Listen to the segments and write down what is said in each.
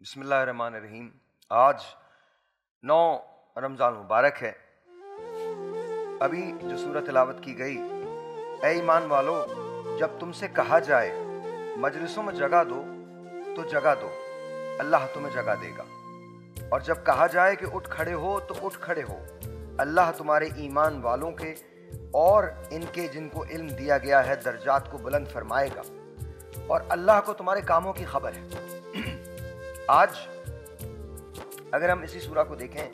बिस्मिल्लाहिर्रहमानिर्रहीम। आज 9 रमज़ान मुबारक है। अभी जो सूरत तिलावत की गई, ऐ ईमान वालो, जब तुमसे कहा जाए मजलिसों में जगह दो तो जगह दो, अल्लाह तुम्हें जगह देगा। और जब कहा जाए कि उठ खड़े हो तो उठ खड़े हो, अल्लाह तुम्हारे ईमान वालों के और इनके जिनको इल्म दिया गया है दर्जात को बुलंद फरमाएगा। और अल्लाह को तुम्हारे कामों की खबर है। आज अगर हम इसी सूरा को देखें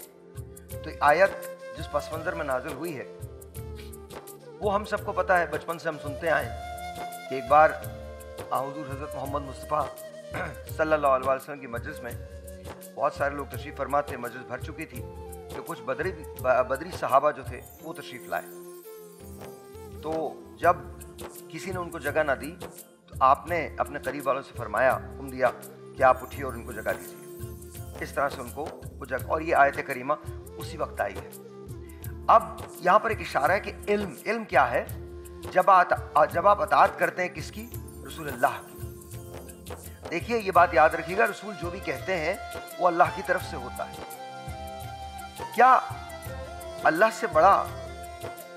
तो आयत जिस पस मंज़र में नाजिल हुई है वो हम सबको पता है, बचपन से हम सुनते आए कि एक बार हुज़ूर हज़रत मोहम्मद मुस्तफ़ा सल्लल्लाहु अलैहि वसल्लम की मजलिस में बहुत सारे लोग तशरीफ़ फरमा थे। मजलिस भर चुकी थी तो कुछ बदरी सहाबा जो थे वो तशरीफ़ लाए। तो जब किसी ने उनको जगह ना दी तो आपने अपने करीब वालों से फरमाया, हुक्म दिया कि आप उठिए और उनको जगह दीजिए। इस तरह से उनको वो जगह, और ये आयत करीमा उसी वक्त आई है। अब यहाँ पर एक इशारा है कि इल्म क्या है? जब आप अताअत करते हैं किसकी? रसूलुल्लाह की। देखिए ये बात याद रखिएगा, रसूल जो भी कहते हैं वो अल्लाह की तरफ से होता है। क्या अल्लाह से बड़ा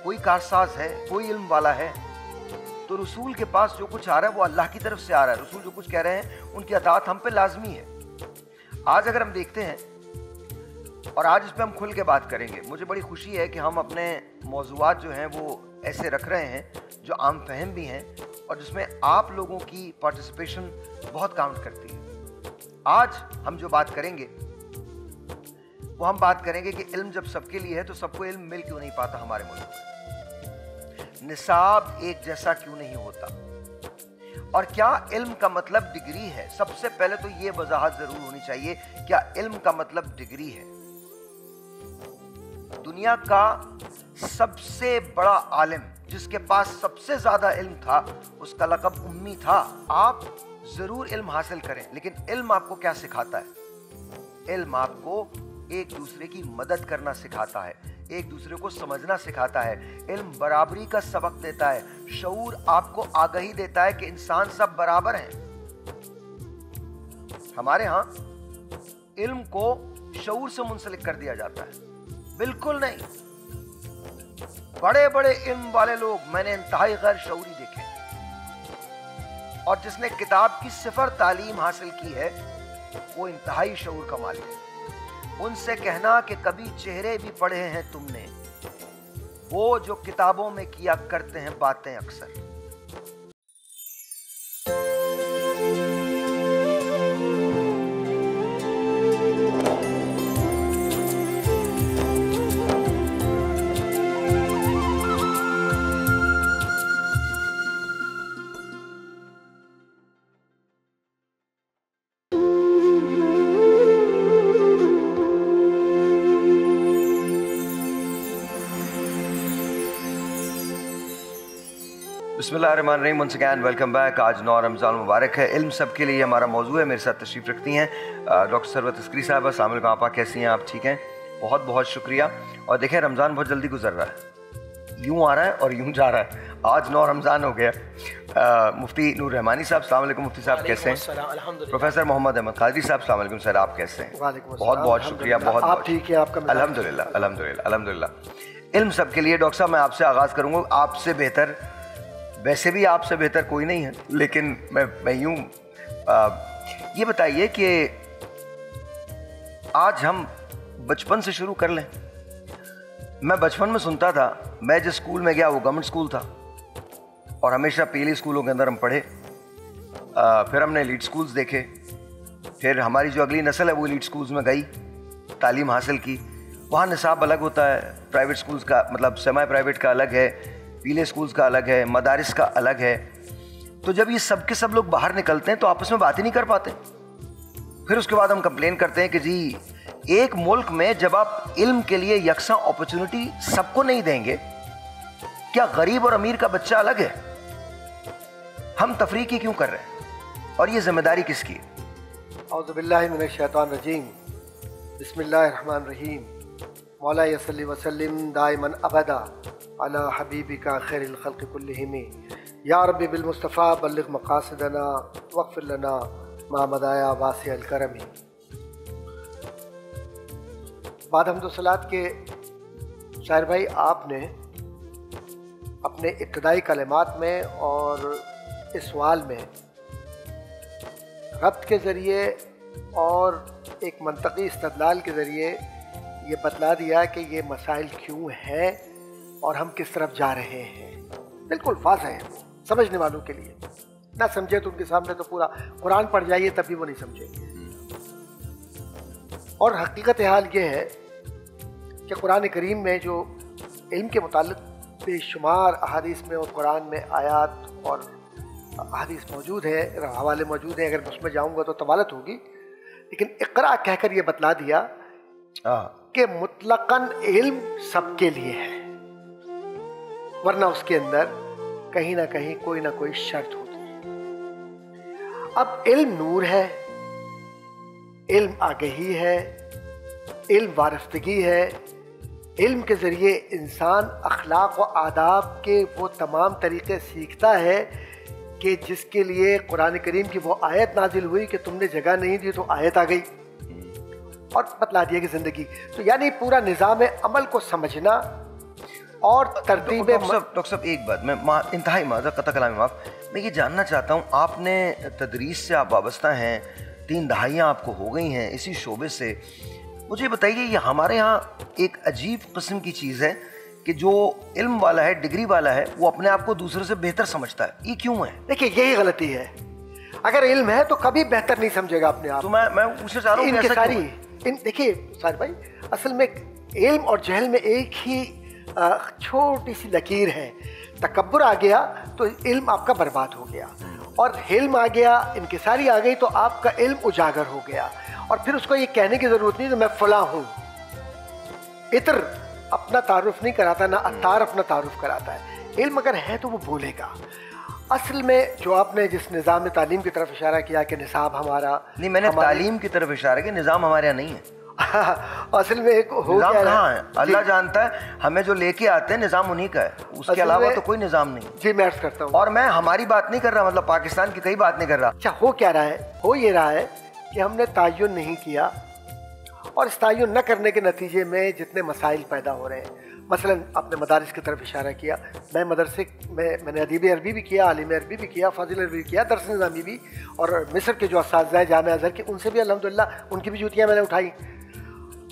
कोई कारसाज है, कोई इल्म वाला है? तो रसूल के पास जो कुछ आ रहा है वो अल्लाह की तरफ से आ रहा है। रसूल जो कुछ कह रहे हैं उनकी अताअत हम पे लाजमी है। आज अगर हम देखते हैं और आज इस पे हम खुल के बात करेंगे, मुझे बड़ी खुशी है कि हम अपने मौज़ूआत जो हैं वो ऐसे रख रहे हैं जो आम फहम भी हैं और जिसमें आप लोगों की पार्टिसिपेशन बहुत काउंट करती है। आज हम जो बात करेंगे वो हम बात करेंगे कि इल्म जब सबके लिए है तो सबको इल्म मिल क्यों नहीं पाता हमारे मुल्क में? निसाब एक जैसा क्यों नहीं होता? और क्या इल्म का मतलब डिग्री है? सबसे पहले तो ये वजाहत जरूर होनी चाहिए, क्या इल्म का मतलब डिग्री है? दुनिया का सबसे बड़ा आलिम जिसके पास सबसे ज्यादा इल्म था उसका लक़ब उम्मी था। आप जरूर इल्म हासिल करें, लेकिन इल्म आपको क्या सिखाता है? इल्म आपको एक दूसरे की मदद करना सिखाता है, एक दूसरे को समझना सिखाता है। इल्म बराबरी का सबक देता है। शऊर आपको आगाही देता है कि इंसान सब बराबर हैं। हमारे यहाँ इल्म को शऊर से मुंसलिक कर दिया जाता है। बिल्कुल नहीं। बड़े बड़े इल्म वाले लोग मैंने इंतहाई गैर शऊरी देखे, और जिसने किताब की सिफर तालीम हासिल की है वो इंतहाई शऊर का मालिक है। उनसे कहना कि कभी चेहरे भी पढ़े हैं तुमने, वो जो किताबों में किया करते हैं बातें अक्सर। बिस्मिल्लाहिर्रहमानिर्रहीम, वंस अगैन वेलकम बैक। आज 9 रमज़ान मुबारक है। इल्म सबके लिए हमारा मौजू है। मेरे साथ तशरीफ़ रखती हैं डॉक्टर सरवत अस्करी साहबा। अस्सलाम वालेकुम आपा, कैसी हैं आप? ठीक हैं, बहुत बहुत शुक्रिया। और देखें, रमज़ान बहुत जल्दी गुजर रहा है, यूँ आ रहा है और यूँ जा रहा है। आज 9 रमज़ान हो गया। मुफ्ती नूर रहमानी साहब, अस्सलाम वालेकुम मुफ्ती साहब, कैसे हैं? प्रोफेसर मोहम्मद अहमद कादरी साहब, अस्सलाम वालेकुम सर, आप कैसे हैं? बहुत बहुत शुक्रिया। बहुत आप ठीक हैं? आपका अल्हम्दुलिल्लाह अल्हम्दुलिल्लाह अल्हम्दुलिल्लाह। इल्म सबके लिए डॉक्टर साहब, मैं आपसे आगाज़ करूँगा। आपसे बेहतर, वैसे भी आपसे बेहतर कोई नहीं है, लेकिन मैं यूँ ये बताइए कि आज हम बचपन से शुरू कर लें। मैं बचपन में सुनता था, मैं जिस स्कूल में गया वो गवर्नमेंट स्कूल था और हमेशा पीली स्कूलों के अंदर हम पढ़े। फिर हमने एलीट स्कूल्स देखे, फिर हमारी जो अगली नस्ल है वो एलीट स्कूल्स में गई, तालीम हासिल की। वहाँ निसाब अलग होता है, प्राइवेट स्कूल्स का मतलब सेमी प्राइवेट का अलग है, पीले स्कूल्स का अलग है, मदारिस का अलग है। तो जब ये सब के सब लोग बाहर निकलते हैं तो आपस में बात ही नहीं कर पाते। फिर उसके बाद हम कंप्लेन करते हैं कि जी, एक मुल्क में जब आप इल्म के लिए यकसा अपॉर्चुनिटी सबको नहीं देंगे, क्या गरीब और अमीर का बच्चा अलग है? हम तफरीकी क्यों कर रहे हैं और ये जिम्मेदारी किसकी है? औज़ु बिल्लाहि मिनश शैतानिर रजीम, बिस्मिल्लाहिर रहमानिर रहीम। मौला यसल्ली वसल्लिम दाइमन अबदा अला हबीबिका खैरिल खल्क़ि कुल्लिहिम या रब्बी बिल मुस्तफ़ा बल्लिग़ मक़ासिदना वग़फ़िर लना मा मदाया वासिअल करमी। बाद हम्द व सलात के शायर भाई, आपने अपने इब्तिदाई कलिमात में और इस सवाल में रब्त के ज़रिए और एक मंतक़ी इस्तदलाल के ज़रिए ये बतला दिया कि ये मसाइल क्यों हैं और हम किस तरफ जा रहे हैं। बिल्कुल वाज़ेह है वो समझने वालों के लिए। ना समझे तो उनके सामने तो पूरा कुरान पढ़ जाइए तब भी वो नहीं समझेंगे। और हकीकत हाल ये है कि कुरान करीम में जो इल्म के मुताल्लिक़ बेशुमार अहादीस में और कुरान में आयात और अहादीस मौजूद है, हवाले मौजूद हैं। अगर उसमें जाऊँगा तो तवालत होगी, लेकिन इक़रा कहकर ये बतला दिया कि मुतलक़न इल्म सबके लिए है, वरना उसके अंदर कहीं ना कहीं कोई ना कोई शर्त होती है। अब इल्म नूर है, इल्म आगही है, इल्म वारस्तगी है। इल्म के ज़रिए इंसान अखलाक व आदाब के वो तमाम तरीक़े सीखता है कि जिसके लिए कुरान करीम की वो आयत नाजिल हुई कि तुमने जगह नहीं दी तो आयत आ गई और बतला दिया कि ज़िंदगी। तो यानी पूरा निज़ाम अमल को समझना और तरतीब। डॉक्टर साहब एक बात, मैं इंतहाई माज़ कता कलामी माफ़, मैं ये जानना चाहता हूँ, आपने तदरीस से आप वाबस्ता हैं, 3 दहाइयाँ आपको हो गई हैं इसी शोबे से। मुझे बताइए, ये हमारे यहाँ एक अजीब किस्म की चीज़ है कि जो इल्म वाला है, डिग्री वाला है, वो अपने आप को दूसरे से बेहतर समझता है। ये क्यों है? देखिए, यही गलती है। अगर इल्म है तो कभी बेहतर नहीं समझेगा अपने आप। तो मैं पूछना चाह रहा हूँ, इनके सारी देखिए सार भाई, असल में इल्म और जहल में एक ही छोटी सी लकीर है। तकब्बुर आ गया तो इल्म आपका बर्बाद हो गया, और हिल्म आ गया, इनकिसारी आ गई तो आपका इल्म उजागर हो गया। और फिर उसको ये कहने की ज़रूरत नहीं तो मैं फला हूँ। इतर अपना तारुफ नहीं कराता, ना अत्तार अपना तारुफ कराता है। इल्म अगर है तो वो बोलेगा। असल में जो आपने जिस निज़ाम तालीम की तरफ इशारा किया कि निसाब हमारा नहीं, मैंने तालीम की तरफ इशारा किया, निज़ाम हमारे यहाँ नहीं है। असल में एक हो निज़ाम कहाँ है? अल्लाह जानता है। हमें जो लेके आते हैं निज़ाम उन्हीं का है, उसके अलावा तो कोई निज़ाम नहीं। जी मैं अर्ज़ करता हूँ, और मैं हमारी बात नहीं कर रहा, मतलब पाकिस्तान की कई बात नहीं कर रहा। अच्छा, हो क्या रहा है? हो ये रहा है कि हमने तायुन नहीं किया, और इस तायुन न करने के नतीजे में जितने मसाइल पैदा हो रहे हैं। मसलन आपने मदारिस की तरफ इशारा किया। मैं मदरसे में मैंने अदीब अरबी भी किया, आलिम अरबी भी किया, फाजिल अरबी भी किया, दरस निज़ामी भी, और मिस्र के जो असातिज़ा जामिया अज़हर के, उनसे भी अल्हम्दुलिल्लाह उनकी भी जूतियाँ मैंने उठाई।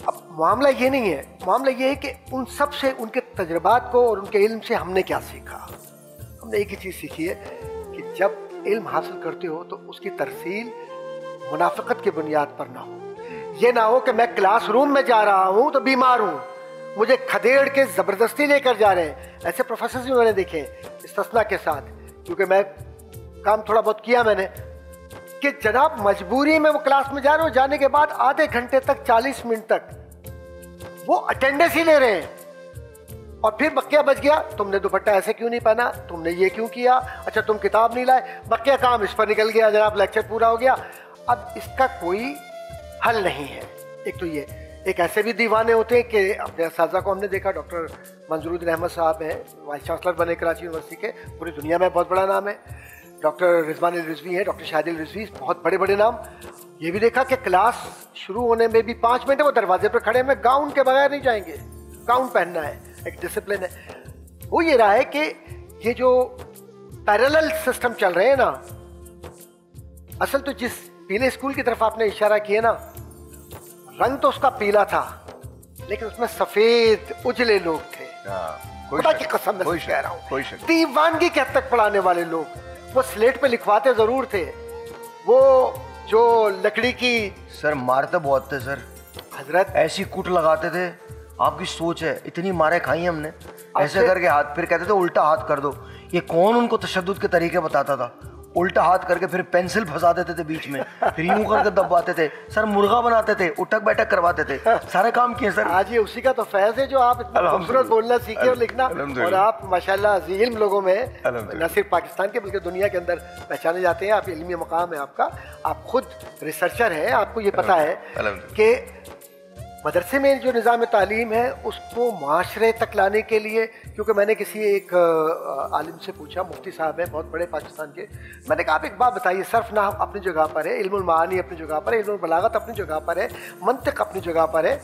अब मामला ये नहीं है, मामला ये है कि उन सब से, उनके तजुर्बात को और उनके इल्म से हमने क्या सीखा। हमने एक ही चीज़ सीखी है कि जब इल्म हासिल करते हो तो उसकी तरसील मुनाफिकत की बुनियाद पर ना हो। ये ना हो कि मैं क्लासरूम में जा रहा हूँ तो बीमार हूँ, मुझे खदेड़ के ज़बरदस्ती लेकर जा रहे हैं। ऐसे प्रोफेसर भी मैंने देखे इस्तिस्ना के साथ, क्योंकि मैं काम थोड़ा बहुत किया मैंने, कि जनाब मजबूरी में वो क्लास में जा रहे हो, जाने के बाद आधे घंटे तक 40 मिनट तक वो अटेंडेंस ही ले रहे हैं। और फिर बक्या बच गया, तुमने दुपट्टा ऐसे क्यों नहीं पहना, तुमने ये क्यों किया, अच्छा तुम किताब नहीं लाए, बक्या काम इस पर निकल गया, जनाब लेक्चर पूरा हो गया। अब इसका कोई हल नहीं है। एक तो ये, एक ऐसे भी दीवाने होते हैं कि अपने असातिज़ा को हमने देखा, डॉक्टर मंजूरुद्दीन अहमद साहब हैं, वाइस चांसलर बने कराची यूनिवर्सिटी के, पूरी दुनिया में बहुत बड़ा नाम है। डॉक्टर रिजवान रिजवी हैं, डॉक्टर शाहिद रिजवी, बहुत बड़े बड़े नाम। ये भी देखा कि क्लास शुरू होने में भी 5 मिनट है, वो दरवाजे पर खड़े हैं, गाउन के बगैर नहीं जाएंगे, गाउन पहनना है, एक डिसिप्लिन है। वो ये रहा है कि ये जो पैरेलल सिस्टम चल रहे हैं ना, असल तो जिस पीले स्कूल की तरफ आपने इशारा किया ना, रंग तो उसका पीला था, लेकिन उसमें सफेद उजले लोग थे। खुदा की कसम मैं कह रहा हूँ, दीवानगी के हद तक पढ़ाने वाले लोग। वो स्लेट पे लिखवाते जरूर थे, वो जो लकड़ी की, सर मारते बहुत थे सर, हजरत ऐसी कूट लगाते थे, आपकी सोच है, इतनी मारे खाई हमने, ऐसे करके हाथ, फिर कहते थे उल्टा हाथ कर दो। ये कौन उनको तशद्दुद के तरीके बताता था? उल्टा हाथ करके फिर पेंसिल फंसा देते थे बीच में, फिर यूं करके दबाते थे, सर मुर्गा बनाते थे, उठक बैठक करवाते थे, सारे काम किए सर। आज ये उसी का तो फैज़ है जो आप इतना खूबसूरत बोलना सीखे और लिखना, और आप माशाल्लाह इल्म लोगों में न सिर्फ पाकिस्तान के बल्कि दुनिया के अंदर पहचाने जाते हैं। आप इल्मी मकाम है आपका, आप खुद रिसर्चर हैं, आपको ये पता है कि मदरसे में जो निज़ाम तालीम है उसको माशरे तक लाने के लिए, क्योंकि मैंने किसी एक आलिम से पूछा, मुफ्ती साहब हैं बहुत बड़े पाकिस्तान के, मैंने कहा आप एक बात बताइए, सर्फ नाहव अपनी जगह पर है, इल्मुल मानी अपनी जगह पर है, इल्मुल बलागत अपनी जगह पर है, मंतिक अपनी जगह पर है,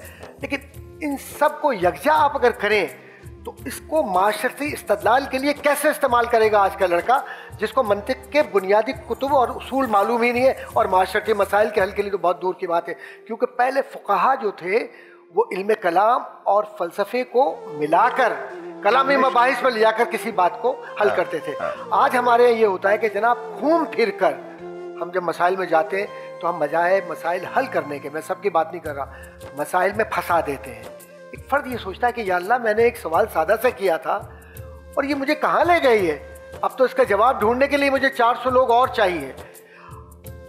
लेकिन इन सब को यकजा आप अगर करें तो इसको माशरती इस्तदलाल के लिए कैसे इस्तेमाल करेगा आज का लड़का, जिसको मंतिक के बुनियादी कुतुब और उसूल मालूम ही नहीं है, और माशरती मसाइल के हल के लिए तो बहुत दूर की बात है। क्योंकि पहले फुक़हा जो थे वो इल्म कलाम और फ़लसफ़े को मिलाकर कलामी मबाहिस में लिया कर किसी बात को हल करते थे। आज हमारे यहाँ ये होता है कि जनाब घूम फिर कर हम जब मसाइल में जाते हैं तो हम बजाय मसाइल हल करने के, मैं सबकी बात नहीं कर रहा, मसाइल में फंसा देते हैं। एक फ़र्द ये सोचता है कि या अल्लाह मैंने एक सवाल सादा सा किया था और ये मुझे कहाँ ले गई है, अब तो इसका जवाब ढूंढने के लिए मुझे 400 लोग और चाहिए।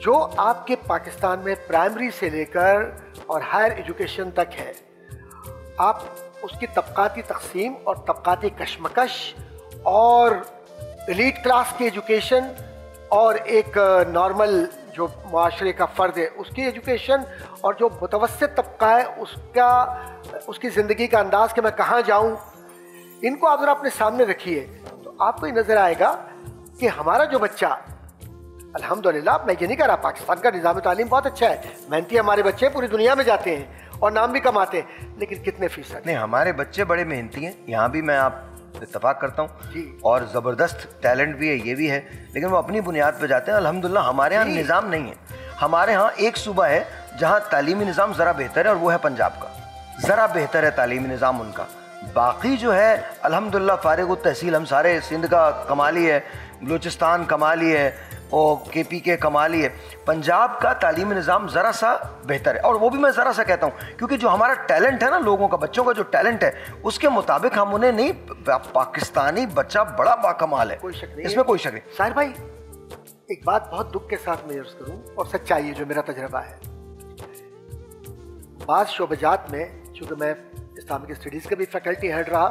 जो आपके पाकिस्तान में प्राइमरी से लेकर और हायर एजुकेशन तक है, आप उसकी तबकाती तकसीम और तबकाती कशमकश और एलीट क्लास की एजुकेशन और एक नॉर्मल जो माशरे का फ़र्द है उसकी एजुकेशन और जो मुतवस्सित तबका है उसकी ज़िंदगी का अंदाज़ कि मैं कहाँ जाऊँ, इनको आप ज़रा अपने सामने रखिए तो आपको ये नज़र आएगा कि हमारा जो बच्चा, अल्हम्दुलिल्लाह, मैं ये नहीं कह रहा, पाकिस्तान का निज़ाम तालीम बहुत अच्छा है, मेहनती हमारे बच्चे पूरी दुनिया में जाते हैं और नाम भी कमाते हैं, लेकिन कितने फीसद? नहीं, हमारे बच्चे बड़े मेहनती हैं, यहाँ भी मैं आप इत्तफाक करता हूँ, और ज़बरदस्त टैलेंट भी है, ये भी है, लेकिन वो अपनी बुनियाद पर जाते हैं। अल्हम्दुलिल्लाह हमारे यहाँ निज़ाम नहीं है। हमारे यहाँ एक सूबा है जहाँ तालीमी निज़ाम ज़रा बेहतर है और वो है पंजाब का, ज़रा बेहतर है तालीमी निज़ाम उनका। बाकी जो है अल्हम्दुलिल्लाह फारिग तहसील हम सारे, सिंध का कमाली है, बलूचिस्तान कमाली है और KPK कमाली है। पंजाब का तालीमी निज़ाम ज़रा सा बेहतर है, और वो भी मैं ज़रा सा कहता हूँ क्योंकि जो हमारा टैलेंट है ना, लोगों का, बच्चों का जो टैलेंट है उसके मुताबिक हम उन्हें नहीं, पाकिस्तानी बच्चा बड़ा बाकमाल है, कोई शक नहीं, इसमें कोई शक नहीं। साहिर भाई, एक बात बहुत दुख के साथ मैं अर्ज़ करूँ और सच्चाई है जो मेरा तजर्बा है, बाज़ शोबजात में, चूँकि मैं इस्लामिक स्टडीज़ का भी फैकल्टी हेड रहा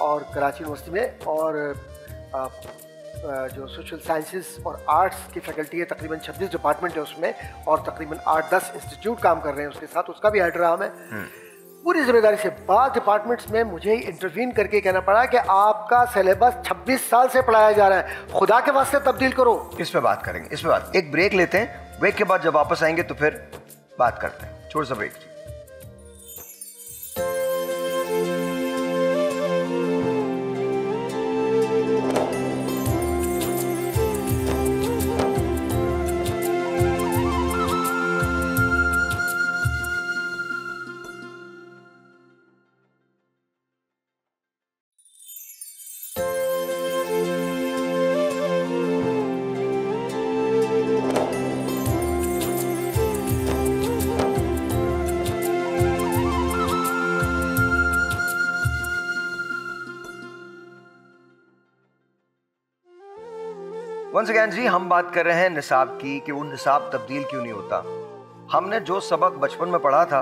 और कराची यूनिवर्सिटी में, और जो सोशल साइंसेस और आर्ट्स की फैकल्टी है, तकरीबन 26 डिपार्टमेंट है उसमें, और तकरीबन 8-10 इंस्टीट्यूट काम कर रहे हैं उसके साथ, उसका भी हेड रहा मैं। पूरी जिम्मेदारी से बाद डिपार्टमेंट्स में मुझे इंटरवीन करके कहना पड़ा कि आपका सिलेबस 26 साल से पढ़ाया जा रहा है, खुदा के वास्ते तब्दील करो। इस पे बात करेंगे, इस पे बात, एक ब्रेक लेते हैं, ब्रेक के बाद जब वापस आएंगे तो फिर बात करते हैं। छोड़ सा ब्रेक। वंस अगेन जी, हम बात कर रहे हैं निसाब की कि वो निसाब तब्दील क्यों नहीं होता। हमने जो सबक बचपन में पढ़ा था,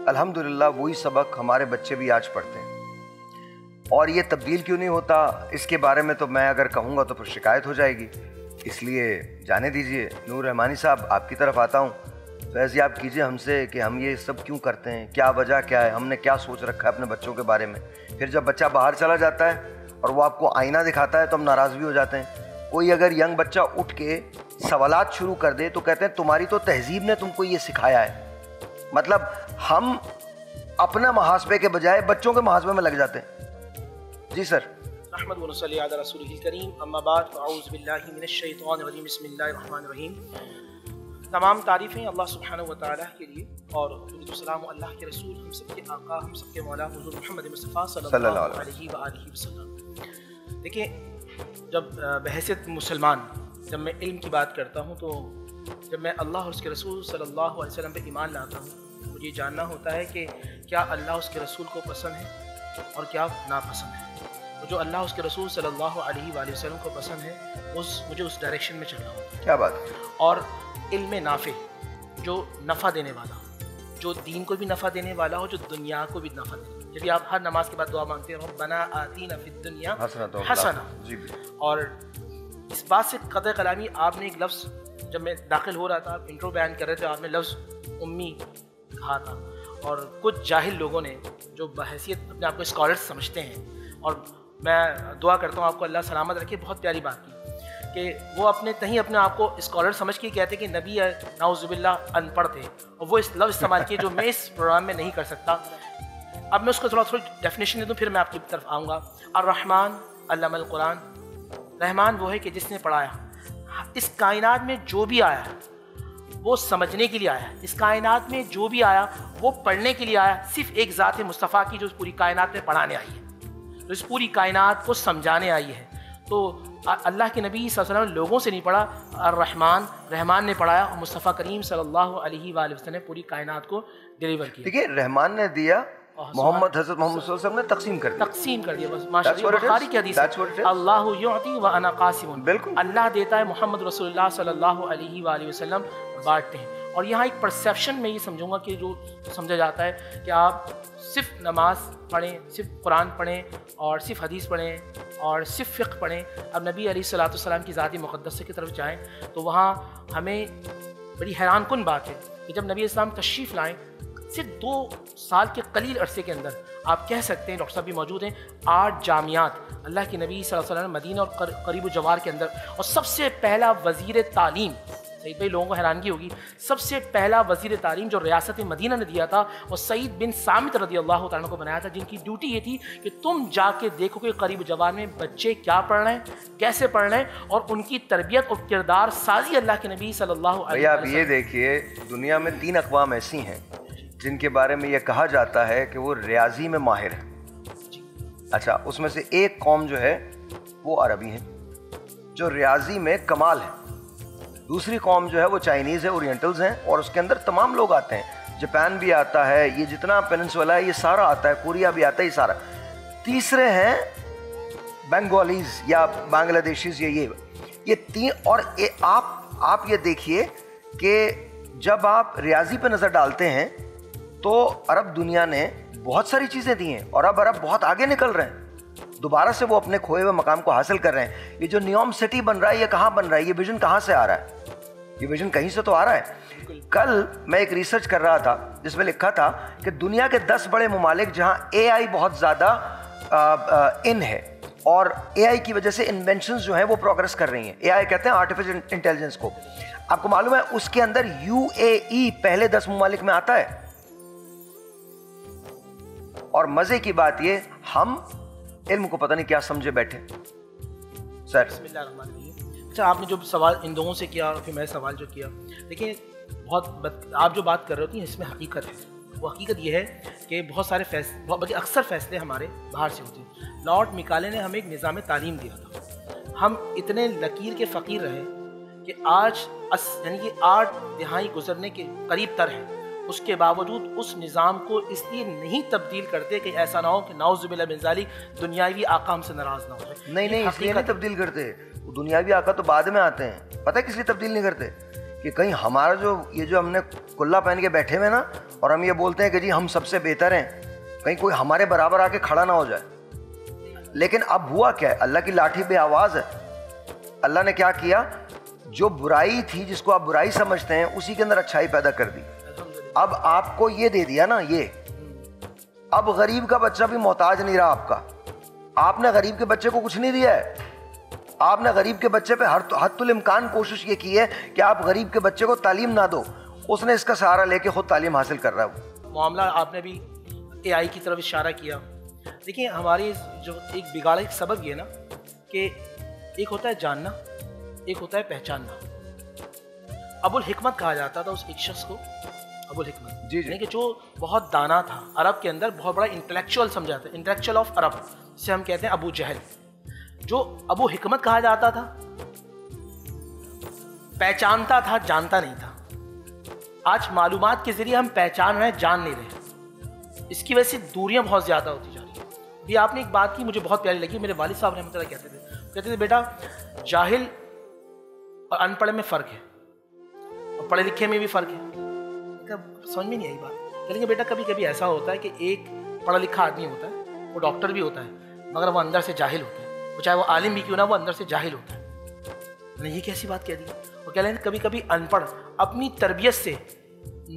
अल्हम्दुलिल्लाह वही सबक हमारे बच्चे भी आज पढ़ते हैं। और ये तब्दील क्यों नहीं होता, इसके बारे में तो मैं अगर कहूँगा तो फिर शिकायत हो जाएगी, इसलिए जाने दीजिए। नूर रहमानी साहब, आपकी तरफ आता हूँ, फैज़ आप कीजिए हमसे कि हम ये सब क्यों करते हैं, क्या वजह क्या है, हमने क्या सोच रखा है अपने बच्चों के बारे में। फिर जब बच्चा बाहर चला जाता है और वो आपको आईना दिखाता है तो हम नाराज़ भी हो जाते हैं। कोई अगर यंग बच्चा उठ के सवालात शुरू कर दे तो कहते हैं तुम्हारी तो तहजीब ने तुमको ये सिखाया है। मतलब हम अपना मुहासबे के बजाय बच्चों के मुहासबे में लग जाते हैं। जी सर। अहमद व नसल्ली अला रसूलिल करीम, अम्मा बाद, अऊज़ु बिल्लाहि मिनश शैतानिर रजीम, बिस्मिल्लाहिर रहमानिर रहीम। तमाम तारीफ़ें अल्लाह सुब्हानहु व तआला के लिए और सलाम अल्लाह के रसूल, हम सबके आका, हम सबके मौला हुज़ूर मोहम्मद मुस्तफ़ा सल्लल्लाहु अलैहि व आलिहि वसल्लम। देखिए, जब बहैसियत मुसलमान जब मैं इल्म की बात करता हूँ तो जब मैं अल्लाह और उसके रसूल सल्लल्लाहु अलैहि वसल्लम पे ईमान लाता हूँ, मुझे जानना होता है कि क्या अल्लाह उसके रसूल को पसंद है और क्या नापसंद है। तो जो अल्लाह उसके रसूल सल्लल्लाहु अलैहि वसल्लम को पसंद है मुझे उस डायरेक्शन में चलना होता है। क्या बात। और इल्म नाफे, जो नफ़ा देने वाला हो, जो दीन को भी नफ़ा देने वाला हो, जो दुनिया को भी नफ़ा देने। जब आप हर नमाज के बाद दुआ मांगते हो, रब्बना आतीना फिद दुनिया हसना, और इस बात से कदर कलामी, आपने एक लफ्ज़ जब मैं दाखिल हो रहा था, इंट्रो बयान कर रहे थे, आपने लफ्ज़ उम्मी कहा था। और कुछ जाहिल लोगों ने जो बहैसियत अपने आप को स्कॉलर्स समझते हैं, और मैं दुआ करता हूँ आपको अल्लाह सलामत रखे, बहुत प्यारी बात की कि वो अपने आप को स्कॉलर समझ के कहते कि नबी नाउज़ुबिल्लाह अनपढ़ थे, और वो इस लफ्ज़ इस्तेमाल किए जो मैं इस प्रोग्राम में नहीं कर सकता। अब मैं उसको थोड़ी डेफिनेशन दे दूँ, फिर मैं आपकी तरफ आऊँगा। अर्रहमान अल्लमल कुरान, रहमान वो है कि जिसने पढ़ाया। इस कायनात में जो भी आया वो समझने के लिए आया, इस कायनात में जो भी आया वो पढ़ने के लिए आया। सिर्फ एक ज़ात है मुस्तफ़ा की जो इस पूरी कायनात में पढ़ाने आई है, तो इस पूरी कायनात को समझाने आई है। तो अल्लाह के नबी सल्लल्लाहु अलैहि वसल्लम लोगों से नहीं पढ़ा, अर्रहमान रहमान ने पढ़ाया, और मुस्तफ़ा करीम सल्लल्लाहु अलैहि वसल्लम ने पूरी कायनात को डिलीवर किया। देखिए, रहमान ने दिया, मोहम्मद हज़रत मोहम्मद सल्लल्लाहु अलैहि वसल्लम ने तकसीम कर दिया। बस माशाअल्लाह, बुखारी की हदीस है, अल्लाहु युअती व अना कासिमुन। बिल्कुल, अल्लाह देता है, मोहम्मद रसूलुल्लाह सल्लल्लाहु अलैहि वसल्लम बांटते हैं। और यहाँ एक परसेप्शन में ये समझूंगा कि जो समझा जाता है कि आप सिर्फ नमाज पढ़ें, सिर्फ कुरान पढ़ें, और सिर्फ हदीस पढ़ें, और सिर्फ फ़िक़्ह पढ़ें। अब नबी अलैहिस्सलातु वस्सलाम की ज़ात मुक़द्दस की तरफ जाएँ तो वहाँ हमें बड़ी हैरानकुन बात है कि जब नबी इस्लाम तशरीफ़ लाएँ, सिर्फ 2 साल के कलील अरसे के अंदर आप कह सकते हैं, डॉक्टर साहब भी मौजूद हैं, 8 जामियात अल्लाह के नबी सल्लल्लाहु अलैहि वसल्लम मदीना और करीब जवार के अंदर। और सबसे पहला वज़ीर तालीम, सईद भाई लोगों को हैरानगी होगी, सबसे पहला वज़ीर तालीम जो रियासत मदीना ने दिया था वो सईद बिन सामित रज़ियल्लाहु तआला को बनाया था, जिनकी ड्यूटी ये थी कि तुम जाके देखो कि करीब जवान में बच्चे क्या पढ़ रहे हैं, कैसे पढ़ रहे हैं, और उनकी तरबियत और किरदार साजी अल्लाह के नबी सल्लल्लाहु अलैहि वसल्लम। आप ये देखिए, दुनिया में 3 अक़वाम ऐसी हैं जिनके बारे में ये कहा जाता है कि वो रियाजी में माहिर है। अच्छा, उसमें से एक कौम जो है वो अरबी है, जो रियाजी में कमाल है। दूसरी कौम जो है वो चाइनीज़ है, ओरिएंटल्स हैं, और उसके अंदर तमाम लोग आते हैं। जापान भी आता है, ये जितना पेनिनसुला है ये सारा आता है, कोरिया भी आता है, ये सारा। तीसरे हैं बंगालीज या बांग्लादेशीज, ये 3। और आप ये देखिए कि जब आप रियाजी पे नज़र डालते हैं तो अरब दुनिया ने बहुत सारी चीज़ें दी हैं, और अब अरब बहुत आगे निकल रहे हैं, दोबारा से वो अपने खोए हुए मकाम को हासिल कर रहे हैं। ये जो नियोम सिटी बन रहा है, ये कहाँ बन रहा है, ये विजन कहाँ से आ रहा है? ये विजन कहीं से तो आ रहा है। कल मैं एक रिसर्च कर रहा था जिसमें लिखा था कि दुनिया के 10 बड़े ममालिक जहाँ AI बहुत ज़्यादा इन है, और AI की वजह से इन्वेंशंस जो हैं वो प्रोग्रेस कर रही हैं। AI कहते हैं आर्टिफिशियल इंटेलिजेंस को। आपको मालूम है उसके अंदर UAE पहले 10 ममालिक में आता है। और मजे की बात ये, हम इल्म को पता नहीं क्या समझे बैठे। सर, अच्छा, आपने जो सवाल इन दोनों से किया और फिर मैं सवाल जो किया, देखिए आप जो बात कर रहे होती हैं इसमें हकीकत है। वो हकीकत ये है कि बहुत सारे बल्कि अक्सर फैसले हमारे बाहर से होते हैं। लॉर्ड मिकाले ने हमें एक निज़ाम तालीम दिया था। हम इतने लकीर के फ़कीर रहे कि आज यानी कि 8 दिहाई गुजरने के करीब तर हैं, उसके बावजूद उस निज़ाम को इसलिए नहीं तब्दील करते कि ऐसा ना हो कि नाउज़ुबिल्लाह मिन ज़ालिक दुनियावी आका हमसे नाराज़ ना हो जाए। नहीं नहीं, इसलिए नहीं तब्दील करते, दुनियावी आका तो बाद में आते हैं। पता है किस लिए तब्दील नहीं करते? कि कहीं हमारा जो हमने कुल्ला पहन के बैठे हुए ना, और हम ये बोलते हैं कि जी हम सबसे बेहतर हैं, कहीं कोई हमारे बराबर आके खड़ा ना हो जाए। लेकिन अब हुआ क्या है, अल्लाह की लाठी पे आवाज़ है। अल्लाह ने क्या किया, जो बुराई थी जिसको आप बुराई समझते हैं उसी के अंदर अच्छाई पैदा कर दी। अब आपको ये दे दिया ना, ये अब गरीब का बच्चा भी मोहताज नहीं रहा आपका। आपने गरीब के बच्चे को कुछ नहीं दिया है, आपने गरीब के बच्चे पे हद्दुल इम्कान कोशिश ये की है कि आप गरीब के बच्चे को तालीम ना दो, उसने इसका सहारा लेके खुद तालीम हासिल कर रहा है। मामला आपने भी AI की तरफ इशारा किया। देखिए हमारी जो एक बिगाड़ का सबब ये ना कि एक होता है जानना, एक होता है पहचानना। अबुल हिकमत कहा जाता था उस एक शख्स को, अबुल हिकमत जी कि जो बहुत दाना था, अरब के अंदर बहुत बड़ा इंटेलेक्चुअल समझा था, इंटेलेक्चुअल ऑफ अरब, जिसे हम कहते हैं अबू जहल। जो अबू हिकमत कहा जाता था, पहचानता था, जानता नहीं था। आज मालूमात के जरिए हम पहचान रहे हैं, जान नहीं रहे। इसकी वजह से दूरियां बहुत ज्यादा होती जा रही है। भी आपने एक बात की मुझे बहुत प्यारी लगी, मेरे वालिद साहब रहमतुल्लाह कहते थे बेटा जाहिल और अनपढ़ में फ़र्क है और पढ़े लिखे में भी फ़र्क है। समझ में नहीं आई बात। कहेंगे बेटा कभी कभी ऐसा होता है कि एक पढ़ा लिखा आदमी होता है, वो डॉक्टर भी होता है, मगर वो अंदर से जाहिल होता है। वो चाहे वो आलिम भी क्यों ना, वो अंदर से जाहिल होता है। मैंने ये कैसी बात कह दी। वो कह रहे हैं कभी कभी अनपढ़ अपनी तरबियत से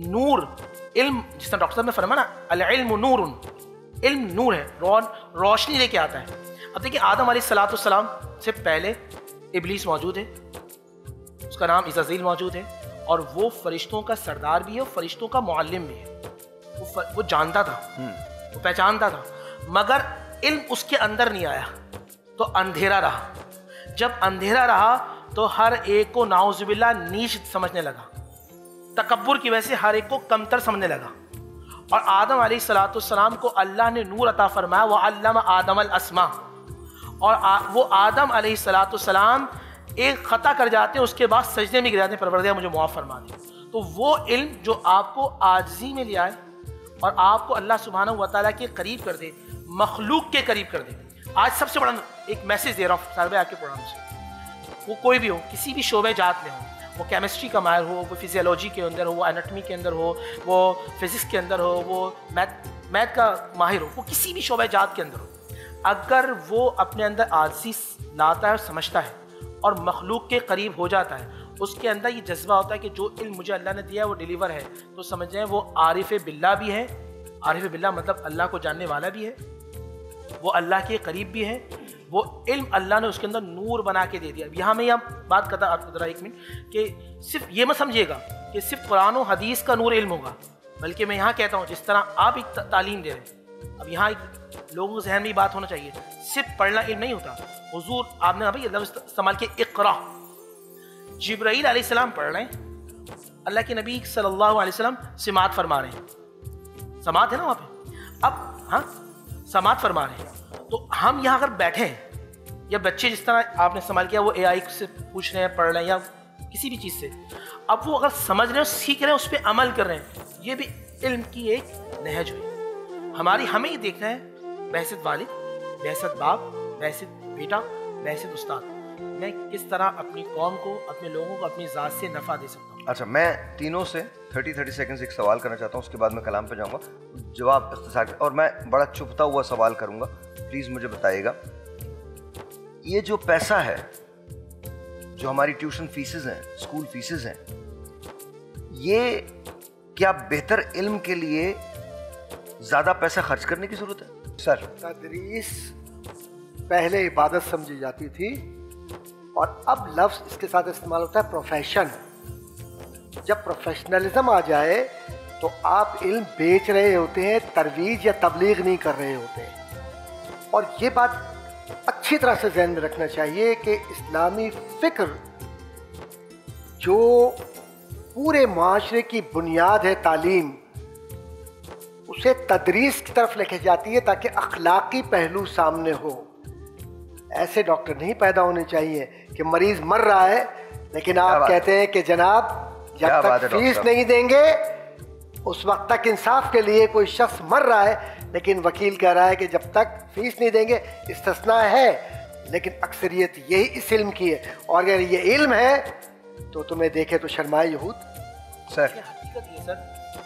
नूर इल्म, जिस तरह डॉक्टर साहब ने फरमाया ना अल इल्मु नूरुन, इल्म नूर है, रोशनी लेके आता है। अब देखिए आदम अलैहिस्सलाम से पहले इब्लीस मौजूद है, उसका नाम इज़ाज़ील मौजूद है, और वो फरिश्तों का सरदार भी है और फरिश्तों का मुअल्लिम भी है। वो जानता था, वो पहचानता था, मगर इल्म उसके अंदर नहीं आया तो अंधेरा रहा। जब अंधेरा रहा तो हर एक को नाउज़ुबिल्लाह नीच समझने लगा, तकब्बुर की वजह से हर एक को कमतर समझने लगा। और आदम अलैहिस्सलाम को अल्लाह ने नूर अता फरमाया, व अल्लम आदम अल अस्मा, और वो आदम अलैहिस्सलाम एक खता कर जाते हैं, उसके बाद सजदे में गिर जाते हैं, परवरदिगार मुझे मुआफ़ फरमा दे। तो वो इल्म जो आपको आजिज़ी में ले आए और आपको अल्लाह सुब्हानहू व तआला के करीब कर दे, मखलूक के करीब कर दे। आज सबसे बड़ा एक मैसेज दे रहा हूँ सारे आपके प्रोग्राम से, वो कोई भी हो, किसी भी शोबे जात में हो, वो केमिस्ट्री का माहिर हो, वो फिजियोलॉजी के अंदर हो, वो एनाटॉमी के अंदर हो, वो फिजिक्स के अंदर हो, वो मैथ का माहिर हो, वो किसी भी शोबे जात के अंदर हो, अगर वो अपने अंदर आजिज़ लाता है और समझता है और मखलूक के करीब हो जाता है, उसके अंदर ये जज्बा होता है कि जो इल्म मुझे अल्लाह ने दिया है वो डिलीवर है, तो समझ जाए वो आरिफ बिल्ला भी है। आरिफ बिल्ला मतलब अल्लाह को जानने वाला भी है, वो अल्लाह के करीब भी है। वो इल्म अल्लाह ने उसके अंदर नूर बना के दे दिया। यहाँ मैं यह बात करता आपको ज़रा एक मिनट कि सिर्फ ये मत समझिएगा कि सिर्फ कुरान और हदीस का नूर इल्म होगा, बल्कि मैं यहाँ कहता हूँ जिस तरह आप एक तालीम दे रहे हैं, अब यहाँ लोगों के जहन में बात होना चाहिए, सिर्फ पढ़ना इल्म नहीं होता। हुजूर आपने भाई लफ्ज़ इस्तेमाल किया इक़रा, जिब्राईल अलैहिस्सलाम पढ़ रहे हैं, अल्लाह के नबी सल्लल्लाहु अलैहि वसल्लम समात फरमा रहे हैं, समात है ना वहाँ पे, अब हाँ समात फरमा रहे हैं। तो हम यहाँ अगर बैठे हैं, या बच्चे जिस तरह आपने इस्तेमाल किया वो AI से पूछ रहे हैं, पढ़ रहे हैं, या किसी भी चीज़ से, अब वो अगर समझ रहे हैं, सीख रहे हैं, उस पर अमल कर रहे हैं, ये भी इल्म की एक नहज हुई हमारी। हमें ये देखना है बहसत वालिद, बहसत बाप, बहसत बेटा, बहसत उस्ताद, मैं किस तरह अपनी कौम को, अपने लोगों को अपनी ज़ात से नफ़ा दे सकता हूँ। अच्छा, मैं तीनों से 30 सेकंड एक सवाल करना चाहता हूँ, उसके बाद मैं कलाम पे जाऊँगा, जवाब इख्तिसार, और मैं बड़ा चुभता हुआ सवाल करूँगा, प्लीज़ मुझे बताइएगा। ये जो पैसा है, जो हमारी ट्यूशन फीसेस हैं, स्कूल फीसेस हैं, ये क्या बेहतर इल्म के लिए ज़्यादा पैसा खर्च करने की ज़रूरत है? सर, तदरीस पहले इबादत समझी जाती थी और अब लफ्ज़ इसके साथ इस्तेमाल होता है प्रोफेशन। जब प्रोफेशनलिज्म आ जाए तो आप इल्म बेच रहे होते हैं, तरवीज या तबलीग नहीं कर रहे होते हैं। और ये बात अच्छी तरह से ज़हन में रखना चाहिए कि इस्लामी फ़िक्र जो पूरे माशरे की बुनियाद है तालीम, उसे तदरीस की तरफ लेके जाती है ताकि अखलाकी पहलू सामने हो। ऐसे डॉक्टर नहीं पैदा होने चाहिए कि मरीज़ मर रहा है लेकिन आप कहते हैं कि जनाब जब तक फीस नहीं देंगे उस वक्त तक इंसाफ के लिए कोई शख्स मर रहा है, लेकिन वकील कह रहा है कि जब तक फीस नहीं देंगे, इस्तिस्ना है, लेकिन अक्सरियत यही इस इल्म की है। और अगर ये इल्म है तो तुम्हें देखे तो शर्माए यहूद। सर हकीकत ये सर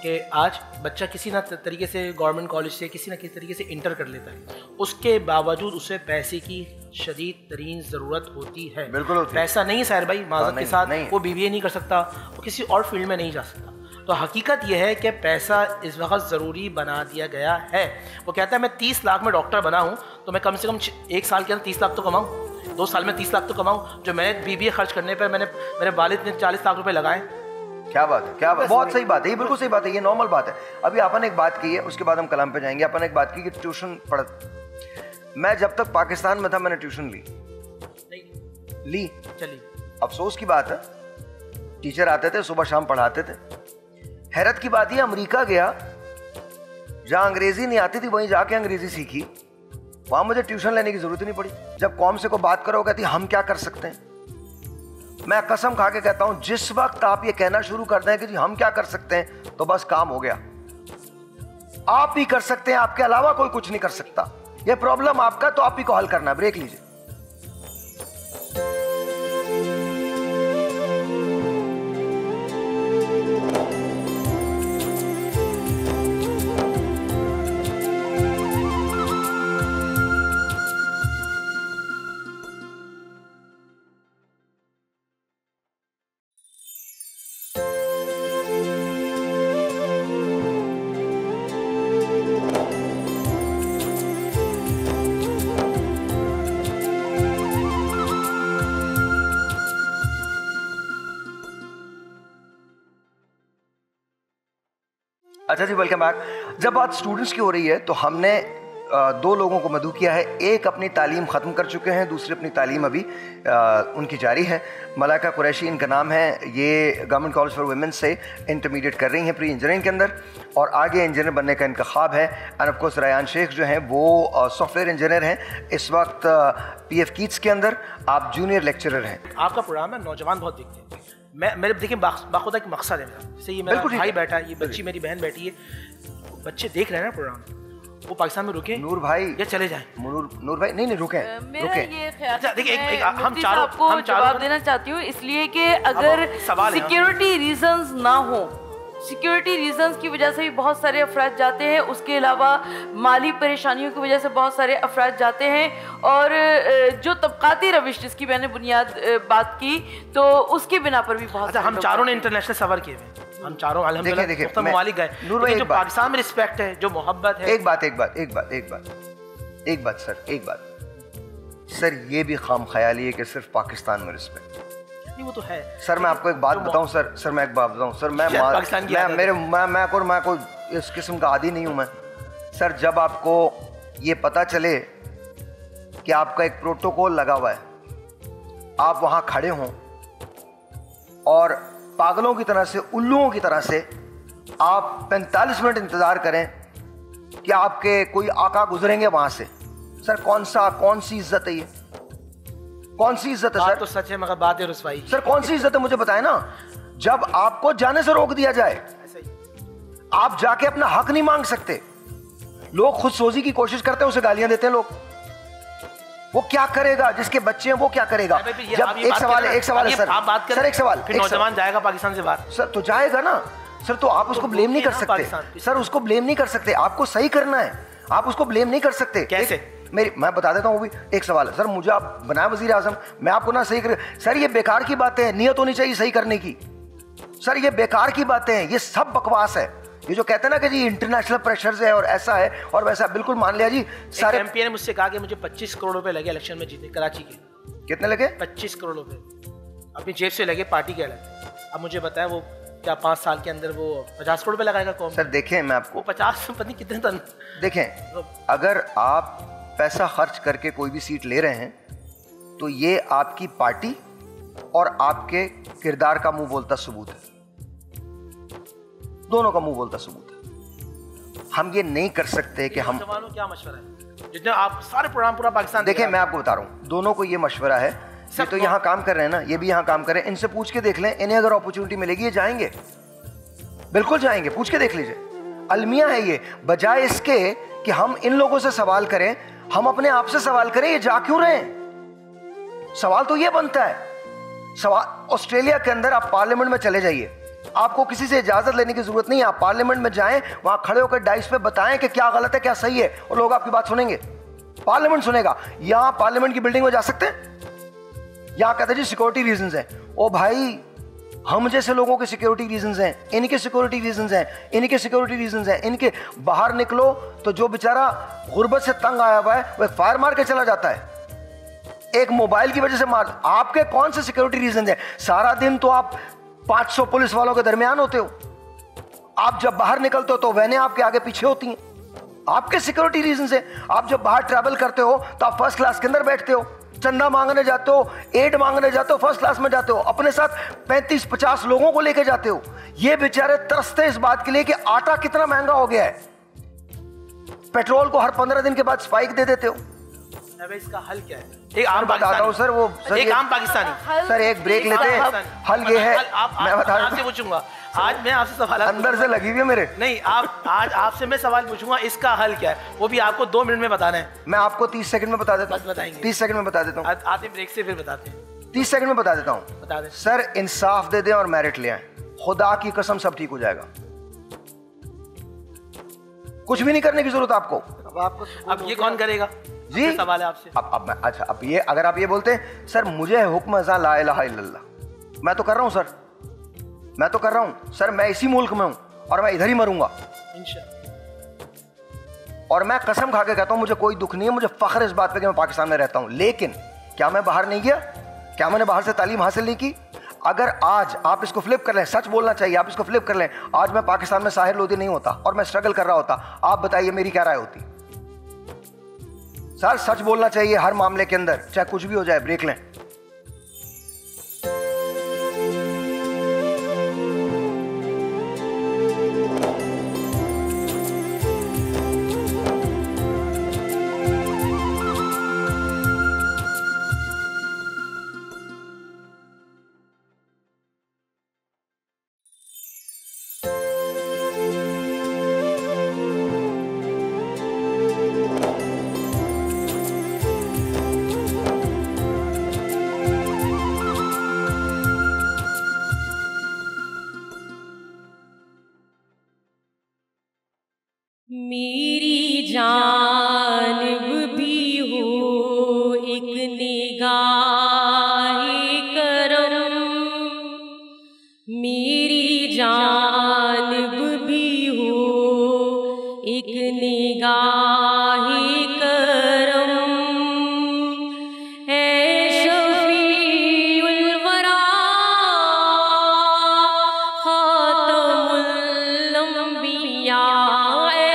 कि आज बच्चा किसी ना तरीके से गवर्नमेंट कॉलेज से किसी ना किसी तरीके से इंटर कर लेता है, उसके बावजूद उसे पैसे की शदीद तरीन ज़रूरत होती है। बिल्कुल होती है। पैसा नहीं है साहिर भाई, माज़रत के साथ वो BBA नहीं कर सकता, वो किसी और फील्ड में नहीं जा सकता। तो हकीकत यह है कि पैसा इस वक्त ज़रूरी बना दिया गया है। वो कहता है मैं 30 लाख में डॉक्टर बना हूँ तो मैं कम से कम 1 साल के अंदर 30 लाख तो कमाऊँ, 2 साल में 30 लाख तो कमाऊँ। जो मैंने BBA खर्च करने पर मेरे वालिद ने 40 लाख रुपए लगाए। क्या बात है, क्या बात, बहुत सही बात है, ये बिल्कुल सही बात है, ये नॉर्मल बात है। अभी अपन एक बात की है, उसके बाद हम कलाम पे जाएंगे। अपन एक बात की कि ट्यूशन पढ़, मैं जब तक पाकिस्तान में था मैंने ट्यूशन ली। चलिए, अफसोस की बात है, टीचर आते थे सुबह शाम पढ़ाते थे। हैरत की बात ये, अमेरिका गया जहां अंग्रेजी नहीं आती थी, वहीं जाके अंग्रेजी सीखी, वहां मुझे ट्यूशन लेने की जरूरत नहीं पड़ी। जब कौम से को बात करो कहती हम क्या कर सकते हैं, मैं कसम खा के कहता हूं जिस वक्त आप ये कहना शुरू कर दें कि जी हम क्या कर सकते हैं, तो बस काम हो गया। आप ही कर सकते हैं, आपके अलावा कोई कुछ नहीं कर सकता। ये प्रॉब्लम आपका, तो आप ही को हल करना। ब्रेक लीजिए। अच्छा जी, वेलकम बैक। जब बात स्टूडेंट्स की हो रही है तो हमने 2 लोगों को मदऊ किया है। एक अपनी तालीम ख़त्म कर चुके हैं, दूसरी अपनी तालीम अभी उनकी जारी है। मलाइका कुरैशी इनका नाम है। ये गवर्नमेंट कॉलेज फॉर वुमेन से इंटरमीडिएट कर रही हैं प्री इंजीनियरिंग के अंदर, और आगे इंजीनियर बनने का इनका ख्वाब है। And of course Rayan Shaikh जो हैं वो सॉफ्टवेयर इंजीनियर हैं, इस वक्त PF कीट्स के अंदर आप जूनियर लेक्चरर हैं। आपका प्रोग्राम है, नौजवान बहुत दिखते हैं। मेरे देखिए बाखुदा एक मकसद है मेरा, जैसे ये मेरा भाई बैठा है, ये बच्ची मेरी बहन बैठी है, बच्चे देख रहे हैं ना प्रोग्राम, वो पाकिस्तान में रुके नूर भाई या चले जाएं? नूर भाई नहीं रुके। ये ख्याल देखिए हम चारों आपको जवाब देना चाहती हूँ, इसलिए कि अगर सिक्योरिटी रीजंस ना हो, सिक्योरिटी रीजंस की वजह से भी बहुत सारे अफराद जाते हैं, उसके अलावा माली परेशानियों की वजह से बहुत सारे अफराद जाते हैं, और जो तबकाती रविश जिसकी मैंने बुनियाद बात की, तो उसके बिना पर भी बहुत। अच्छा, हम चारों ने इंटरनेशनल सफर किए हुए, हम चारों अल्हम्दुलिल्लाह ममालिक गए, लेकिन जो पाकिस्तान में रिस्पेक्ट है, जो मोहब्बत है। एक बात सर, ये भी खाम ख्याली है कि सिर्फ पाकिस्तान में रिस्पेक्ट, वो तो है सर। मैं आपको एक बात बताऊं सर, मैं एक बात बताऊं सर, मैं कोई इस किस्म का आदी नहीं हूं मैं। सर, जब आपको ये पता चले कि आपका एक प्रोटोकॉल लगा हुआ है, आप वहां खड़े हों और पागलों की तरह से, उल्लुओं की तरह से आप 45 मिनट इंतजार करें कि आपके कोई आका गुजरेंगे वहां से, सर कौन सी इज्जत है ये? कौन सी इज्जत है सर? तो सच है मगर बात है रुसवाई। सर कौन सी इज्जत है मुझे बताएं ना। जब आपको जाने से रोक दिया जाए, आप जाके अपना हक नहीं मांग सकते, लोग खुद सोजी की कोशिश करते हैं, उसे गालियां देते हैं लोग। वो क्या करेगा? जिसके बच्चे हैं वो क्या करेगा? जब एक सवाल है सर, आप बात करें, सर एक सवाल, फिर नौजवान जाएगा पाकिस्तान से बाहर, सर तो जाएगा ना सर, तो आप उसको ब्लेम नहीं कर सकते सर, उसको ब्लेम नहीं कर सकते, आपको सही करना है, आप उसको ब्लेम नहीं कर सकते। कैसे? मैं बता देता हूँ, वो भी एक सवाल है सर। मुझे आप बनाए वजीर आजम, मैं आपको ना सही कर, सर ये बेकार की बातें हैं, नियत होनी चाहिए सही करने की। सर ये बेकार की बातें हैं, ये सब बकवास है। ये जो कहते हैं ना कि जी इंटरनेशनल प्रेशर है और ऐसा है और वैसा, बिल्कुल मान लिया जी। सारे एमपी ने मुझसे कहा कि मुझे 25 करोड़ रुपए लगे इलेक्शन में जीतने, कराची के। कितने लगे? 25 करोड़ रुपए अपनी जेब से लगे, पार्टी के अलग। अब मुझे बताया वो क्या 5 साल के अंदर वो 50 करोड़ रुपए लगाएगा कौन? सर देखें, मैं आपको 50 पता नहीं कितने टन। देखें, अगर आप पैसा खर्च करके कोई भी सीट ले रहे हैं तो ये आपकी पार्टी और आपके किरदार का मुंह बोलता सबूत है, दोनों का मुंह बोलता सबूत है। हम ये नहीं कर सकते कि हम क्या मशवरा है जितना आप सारे प्रोग्राम पूरा पाकिस्तान देखें, मैं आपको बता रहा हूं, दोनों को ये मशवरा है। ये तो यहाँ काम कर रहे हैं ना, ये भी यहाँ काम कर रहे हैं, इनसे पूछ के देख लें, इन्हें अगर अपॉर्चुनिटी मिलेगी ये जाएंगे। बिल्कुल जाएंगे, पूछ के देख लीजिए। अलमिया है ये। बजाय इसके कि हम इन लोगों से सवाल करें, हम अपने आप से सवाल करें, ये जा क्यों रहे हैं? सवाल तो ये बनता है। सवाल ऑस्ट्रेलिया के अंदर आप पार्लियामेंट में चले जाइए, आपको किसी से इजाजत लेने की जरूरत नहीं है। आप पार्लियामेंट में जाएं, वहां खड़े होकर डाइस पे बताएं कि क्या गलत है क्या सही है, और लोग आपकी बात सुनेंगे, पार्लियामेंट सुनेगा। यहां पार्लियामेंट की बिल्डिंग में जा सकते हैं? यहां कहते जी सिक्योरिटी रीजंस हैं। ओ भाई, हम जैसे लोगों के सिक्योरिटी रीजंस हैं, इनके सिक्योरिटी रीजंस हैं, इनके सिक्योरिटी रीजंस हैं, इनके। बाहर निकलो तो जो बेचारा गुर्बत से तंग आया हुआ है वो एक फायर मार के चला जाता है, एक मोबाइल की वजह से मार। आपके कौन से सिक्योरिटी रीजंस हैं? सारा दिन तो आप 500 पुलिस वालों के दरमियान होते हो, आप जब बाहर निकलते हो तो वैने आपके आगे पीछे होती हैं, आपके सिक्योरिटी रीजन से। आप जब बाहर ट्रैवल करते हो तो आप फर्स्ट क्लास के अंदर बैठते हो, चंदा मांगने जाते हो, एड मांगने जाते हो, फर्स्ट क्लास में जाते हो, अपने साथ 35-50 लोगों को लेके जाते हो। ये बेचारे तरसते इस बात के लिए कि आटा कितना महंगा हो गया है, पेट्रोल को हर 15 दिन के बाद स्पाइक दे देते हो। इसका हल क्या है? एक आम बताता हूँ सर, वो सर एक आम पाकिस्तानी। सर एक ब्रेक लेते हैं, हल ये है। मैं बता आपसे पूछूंगा, आज मैं आपसे सवाल अंदर से लगी हुई है मेरे। नहीं, आप आज आपसे मैं सवाल पूछूंगा, इसका हल क्या है, वो भी आपको 2 मिनट में बताना है। मैं आपको 30 सेकंड में बता देता हूँ। बताएंगे 30 सेकंड में बता देता हूँ। आते ब्रेक से फिर बताते हैं। 30 सेकंड में बता देता हूँ। बता दें सर, इंसाफ दे दें और मेरिट ले आए, खुदा की कसम सब ठीक हो जाएगा। कुछ भी नहीं करने की जरूरत आपको। अब ये कौन करेगा जी? सवाल है आपसे। अब मैं, अच्छा, अब ये अगर आप ये बोलते हैं सर मुझे हुक्म अज़ा ला इलाहा इल्लल्लाह, मैं तो कर रहा हूँ सर, मैं तो कर रहा हूँ सर, मैं इसी मुल्क में हूँ और मैं इधर ही मरूंगा इंशाअल्लाह। और मैं कसम खा के कहता हूँ मुझे कोई दुख नहीं है, मुझे फख्र इस बात पे कि मैं पाकिस्तान में रहता हूँ। लेकिन क्या मैं बाहर नहीं गया? क्या मैंने बाहर से तालीम हासिल नहीं की? अगर आज आप इसको फ्लिप कर लें, सच बोलना चाहिए, आप इसको फ्लिप कर लें, आज मैं पाकिस्तान में साहिर लोधी नहीं होता और मैं स्ट्रगल कर रहा होता, आप बताइए मेरी क्या राय होती? सर सच बोलना चाहिए हर मामले के अंदर, चाहे कुछ भी हो जाए। ब्रेक लें। मेरी जानिब भी हो एक निगाहे करम, मेरी जानिब भी हो एक निगाहे करम। ऐ शफीउल वरा खातमुल अंबिया, ए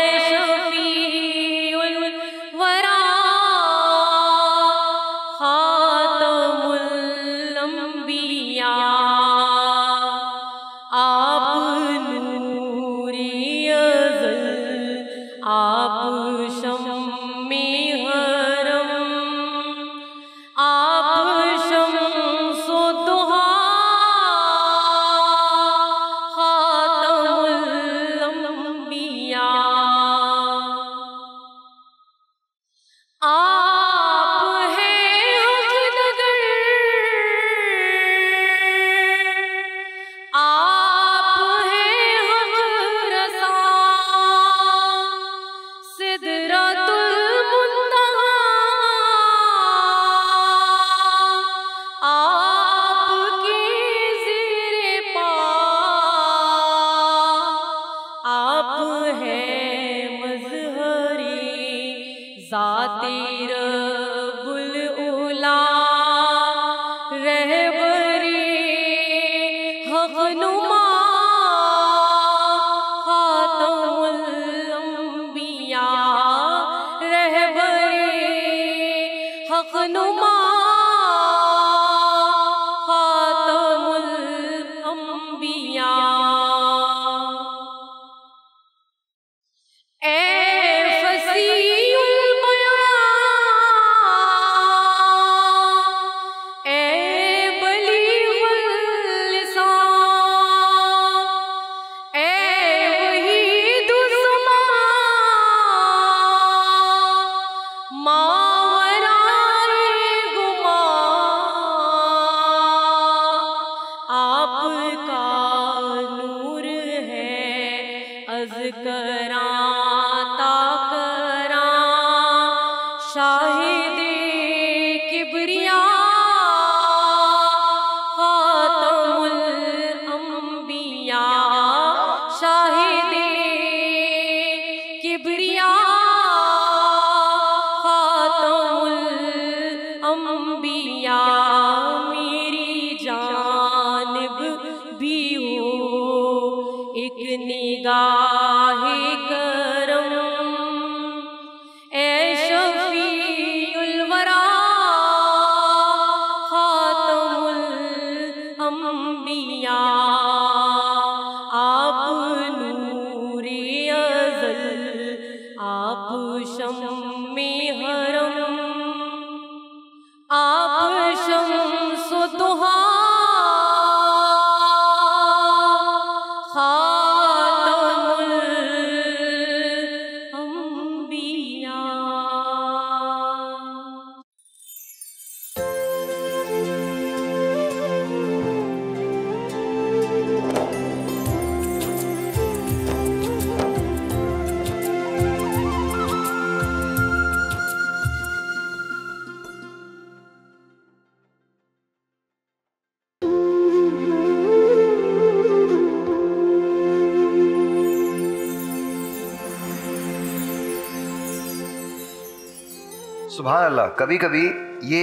सुभान अल्लाह। कभी कभी ये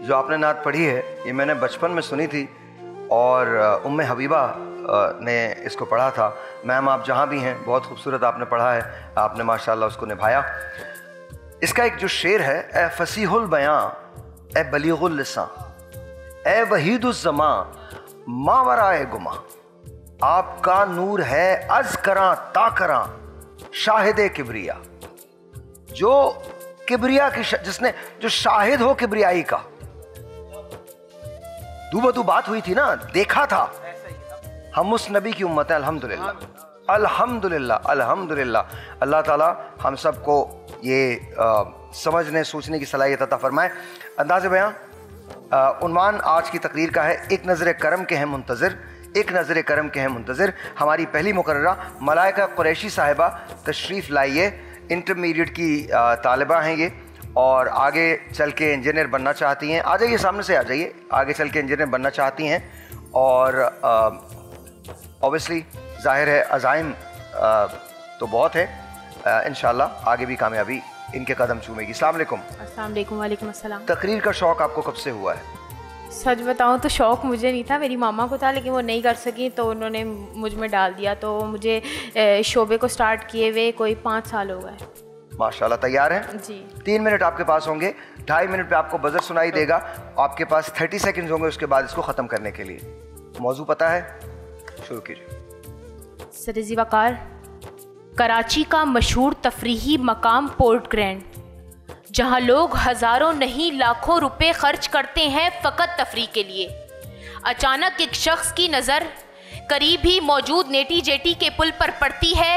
जो आपने नात पढ़ी है ये मैंने बचपन में सुनी थी और उम्मे हबीबा ने इसको पढ़ा था। मैम आप जहाँ भी हैं बहुत खूबसूरत आपने पढ़ा है, आपने माशाल्लाह उसको निभाया। इसका एक जो शेर है, ए फसीहुल बयां ए बलीगुल लिसां ए वहीदुज़ ज़मां मावराए गुमा, आपका नूर है अज करां ता करां शाहिदे किबरिया। जो किबरिया की जिसने जो शाहिद हो किबरियाई का, दूबदू बात हुई थी ना, देखा था। हम उस नबी की उम्मत है। अल्हम्दुलिल्लाह अल्हम्दुलिल्लाह अल्हम्दुलिल्लाह। अल्लाह ताला हम सबको ये समझने सोचने की सलाहियत अता फरमाए। अंदाज़े बयां उन्वान आज की तकरीर का है, एक नज़र करम के हैं मुंतज़िर, एक नज़र करम के हैं मुंतज़िर। हमारी पहली मुकर्ररा मलाइका कुरैशी साहिबा तशरीफ़ लाइए। इंटरमीडिएट की तालिबा हैं ये और आगे चल के इंजीनियर बनना चाहती हैं। आ जाइए, सामने से आ जाइए। आगे चल के इंजीनियर बनना चाहती हैं और ऑब्वियसली ज़ाहिर है अज़ाइम तो बहुत है। इंशाल्लाह आगे भी कामयाबी इनके कदम चूमेगी। अस्सलाम वालेकुम। अस्सलाम वालेकुम। वालेकुम अस्सलाम। तकरीर का शौक़ आपको कब से हुआ है? सच बताऊं तो शौक़ मुझे नहीं था, मेरी मामा को था, लेकिन वो नहीं कर सकी तो उन्होंने मुझ में डाल दिया। तो मुझे शोबे को स्टार्ट किए हुए कोई 5 साल हो गए। माशाल्लाह। तैयार हैं? जी। 3 मिनट आपके पास होंगे, 2.5 मिनट पे आपको बजर सुनाई देगा। आपके पास 30 सेकंड्स होंगे उसके बाद इसको ख़त्म करने के लिए। मौजू पता है? शुरू कीजिए। सरजी वकार, कराची का मशहूर तफरीही मकाम पोर्ट ग्रैंड, जहाँ लोग हज़ारों नहीं लाखों रुपए खर्च करते हैं फ़कत तफरी के लिए। अचानक एक शख्स की नज़र करीब ही मौजूद नेटी जेटी के पुल पर पड़ती है,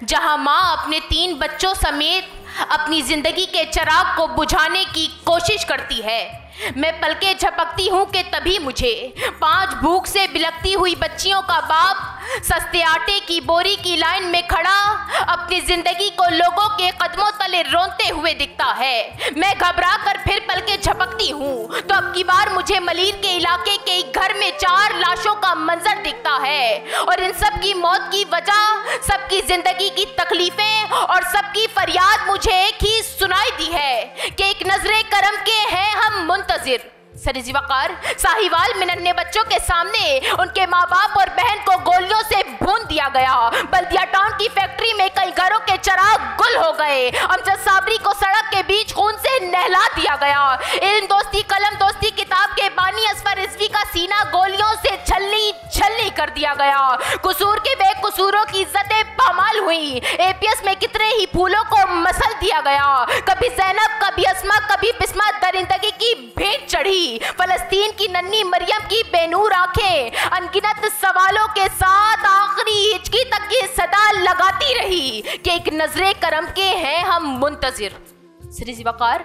जहाँ माँ अपने 3 बच्चों समेत अपनी ज़िंदगी के चिराग को बुझाने की कोशिश करती है। मैं पलके झपकती हूँ कि तभी मुझे 5 भूख से बिलखती हुई बच्चियों का बाप सस्ते आटे की बोरी की लाइन में खड़ा अपनी जिंदगी को लोगों के कदमों तले रोनते हुए दिखता है। मैं घबरा कर फिर पलके झपकती हूँ तो अब की बार मुझे मलीर के इलाके के एक घर में 4 लाशों का मंजर दिखता है और इन सब की मौत की वजह, सबकी जिंदगी की तकलीफें और सबकी फरियाद मुझे एक ही सुनाई दी है कि एक नजरे करम के हैं हम मुंतजिर। सरजी वकार, साहिवाल में नन्हे बच्चों के सामने उनके माँ बाप और बहन को गोलियों से भून दिया गया। बल्दिया टाउन की फैक्ट्री में कई घरों के चिराग गुल हो गए। अमजद साबरी को सड़क के बीच खून से नहला दिया गया। इल्म दोस्ती कलम दोस्ती किताब के बानी असफर रिजवी का सीना गोलियों से छलनी छलनी कर दिया गया। कसूर के बेकसूरों की इज्जतें पामाल हुई। एपीएस में कितने ही फूलों को मसल दिया गया। कभी जैनब, कभी अस्मा, कभी बिस्मा दरिंदगी की भेंट चढ़ी। फलस्तीन की नन्ही मरियम की बेनूर आंखें अनगिनत सवालों के साथ आखिरी हिचकी तक की सदा लगाती रही कि एक नजरे करम के हैं हम मुंतजिर। श्री वकार,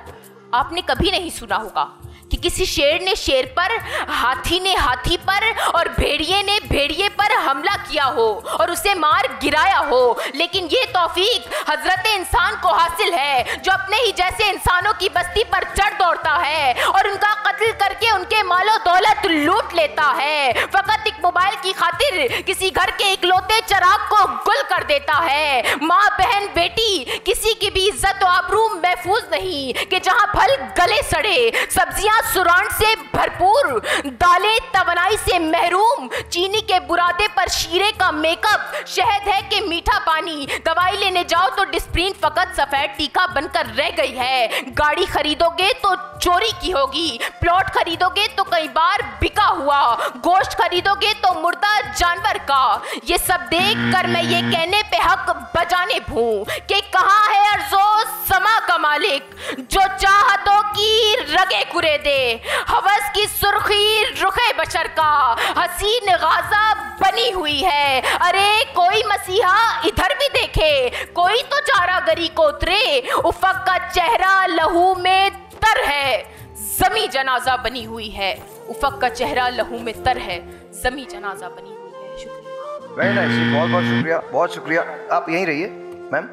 आपने कभी नहीं सुना होगा कि किसी शेर ने शेर पर, हाथी ने हाथी पर और भेड़िए ने भेड़िए पर हमला किया हो और उसे मार गिराया हो, लेकिन ये तौफीक हजरत इंसान को हासिल है जो अपने ही जैसे इंसानों की बस्ती पर चढ़ दौड़ता है और उनका कत्ल करके उनके मालो दौलत लूट लेता है। फकत एक मोबाइल की खातिर किसी घर के इकलौते चिराग को गुल कर देता है। माँ, बहन, बेटी, किसी की भी इज्जत और आबरू महफूज नहीं कि जहाँ फल गले सड़े, सब्जियां सुरान से भरपूर, दालें तवनाई से महरूम, चीनी के बुरादे पर शीरे का मेकअप, शहद है कि मीठा पानी, दवाई लेने जाओ तो डिस्प्रिन फकत सफेद टीका बनकर रह गई है। गाड़ी खरीदोगे तो चोरी की होगी, प्लॉट खरीदोगे तो कई बार बिका हुआ, गोश्त खरीदोगे तो मुर्दा जानवर का। ये सब देख कर मैं ये कहने पे हक बजाने भूं कि कहाँ है अर्जो समा का मालिक जो चाहतों की रगे कुरे दे, हवस की सुर्खी रुखे बशर का हसीन गाजा बनी हुई है। अरे कोई मसीहा इधर भी देखे, कोई तो चारागरी को उतरे, उफक का चेहरा लहू में तर है, जमी जनाजा बनी हुई है। उफक का चेहरा लहू में तर है, जमी जनाजा बनी हुई है। शुक्रिया। वेरी नाइस, बहुत बहुत शुक्रिया, बहुत शुक्रिया। आप यहीं रहिए मैम,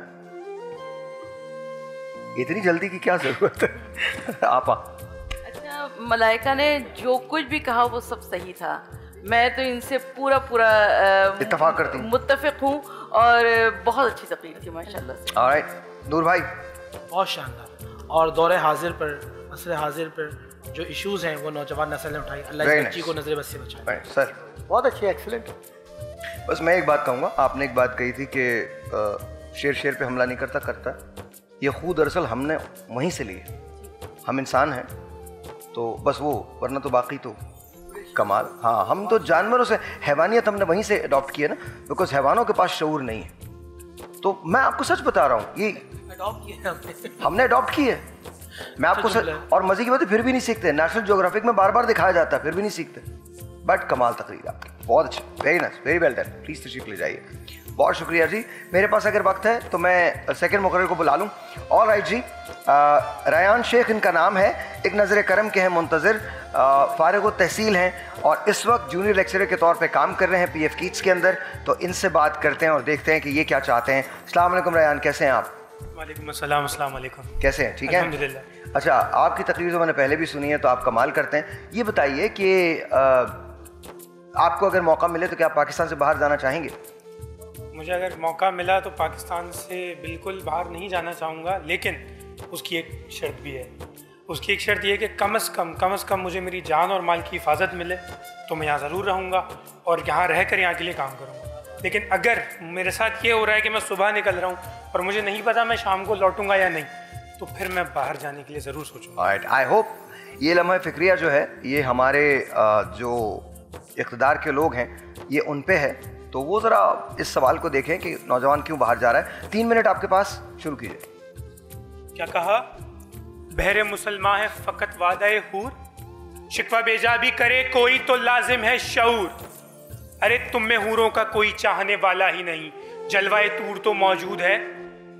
इतनी जल्दी की क्या जरूरत है? आप अच्छा, मलाइका ने जो कुछ भी कहा वो सब सही था। मैं तो इनसे पूरा इत्तेफाक करती हूँ, मुत्तफिक हूँ और बहुत अच्छी तकरीर थी माशाल्लाह से। ऑलराइट, नूर भाई। बहुत शानदार। और दौरे हाजिर पर, असर हाजिर पर जो इश्यूज़ हैं वो नौजवान नस्ल ने उठाई। अल्लाह इस बच्ची को नजर बस से बचाए। सर बहुत अच्छी, एक्सीलेंट। बस मैं एक बात कहूँगा, आपने एक बात कही थी कि शेर शेर पे हमला नहीं करता, करता। ये खुद दरअसल हमने वहीं से लिए। हम इंसान हैं तो बस वो, वरना तो बाकी तो कमाल। हाँ, हम तो जानवरों से, हैवानियत हमने वहीं से अडॉप्ट की है ना, बिकॉज हैवानों के पास शऊर नहीं है। तो मैं आपको सच बता रहा हूँ, ये हमने अडॉप्ट की है। मैं आपको सच, और मजे की बात है फिर भी नहीं सीखते। नेशनल ज्योग्राफिक में बार बार दिखाया जाता है, फिर भी नहीं सीखते। बट कमाल तकरीर आपकी, बहुत अच्छी, very nice, very well done. Please तशरीफ ले जाइए। बहुत शुक्रिया जी। मेरे पास अगर वक्त है तो मैं सेकंड मुकर्रर को बुला लूँ। ऑल राइट जी, रयान शेख इनका नाम है, एक नज़र करम के हैं मुंतज़िर, फ़ारिग़ तहसील हैं और इस वक्त जूनियर लेक्चरर के तौर पे काम कर रहे हैं PF कीट्स के अंदर। तो इनसे बात करते हैं और देखते हैं कि ये क्या चाहते हैं। अस्सलाम वालेकुम रयान, कैसे हैं आप? वालेकुम अस्सलाम, अस्सलाम वालेकुम। कैसे हैं? ठीक है, अल्हम्दुलिल्लाह। अच्छा, आपकी तकरीर तो मैंने पहले भी सुनी है, तो आप कमाल करते हैं। ये बताइए कि आपको अगर मौका मिले तो क्या पाकिस्तान से बाहर जाना चाहेंगे? मुझे अगर मौका मिला तो पाकिस्तान से बिल्कुल बाहर नहीं जाना चाहूँगा, लेकिन उसकी एक शर्त भी है। उसकी एक शर्त ये है कि कम से कम मुझे मेरी जान और माल की हिफाजत मिले तो मैं यहाँ ज़रूर रहूँगा और यहाँ रह कर यहाँ के लिए काम करूँगा। लेकिन अगर मेरे साथ ये हो रहा है कि मैं सुबह निकल रहा हूँ और मुझे नहीं पता मैं शाम को लौटूंगा या नहीं, तो फिर मैं बाहर जाने के लिए ज़रूर सोचूंगा। आई होप ये लम्हा फ़िक्रिया जो है ये हमारे जो इक़्तिदार के लोग हैं ये उन पे है, तो वो ज़रा इस सवाल को देखें कि नौजवान क्यों बाहर जा रहा है। 3 मिनट आपके पास, शुरू कीजिए। क्या कहा? बहरे मुसलमान है फ़कत वादा हूर, शिकवा बेजा भी करे कोई तो लाजिम है शऊर। अरे तुम में हूरों का कोई चाहने वाला ही नहीं, जलवाए तूर तो मौजूद है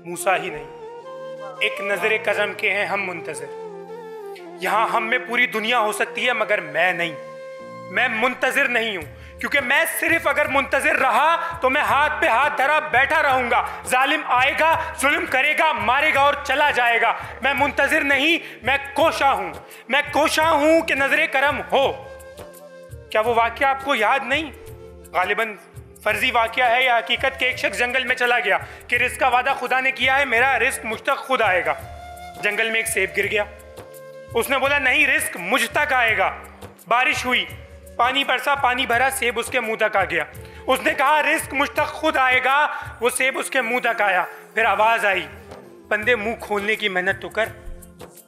मूसा ही नहीं। एक नजर कज़म के हैं हम मुंतज़िर, यहाँ हम में पूरी दुनिया हो सकती है मगर मैं नहीं, मैं मुंतज़िर नहीं हूँ। क्योंकि मैं सिर्फ अगर मुंतज़िर रहा तो मैं हाथ पे हाथ धरा बैठा रहूंगा। जालिम आएगा, जुल्म करेगा, मारेगा और चला जाएगा। मैं मुंतज़िर नहीं, मैं कोशा हूँ। मैं कोशा हूँ कि नजर करम हो। क्या वो वाक़या आपको याद नहीं? गालिबन फर्जी वाक़या है या हकीकत के एक शख्स जंगल में चला गया कि रिस्क का वादा खुदा ने किया है, मेरा रिस्क मुझ तक खुद आएगा। जंगल में एक सेब गिर गया, उसने बोला नहीं, रिस्क मुझ तक आएगा। बारिश हुई, पानी बरसा, पानी भरा, सेब उसके मुंह तक आ गया। उसने कहा रिस्क मुझ तक खुद आएगा, वो सेब उसके मुंह तक आया। फिर आवाज आई, बंदे मुंह खोलने की मेहनत तो कर।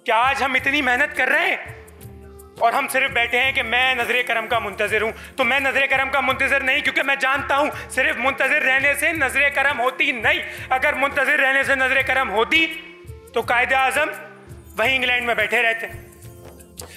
क्या आज हम इतनी मेहनत कर रहे हैं और हम सिर्फ बैठे हैं कि मैं नजरे करम का मुंतज़िर हूं? तो मैं नजरे करम का मुंतज़िर नहीं, क्योंकि मैं जानता हूं सिर्फ मुंतज़िर रहने से नजरे करम होती नहीं। अगर मुंतज़िर रहने से नजरे करम होती तो कायदे आज़म वहीं इंग्लैंड में बैठे रहते।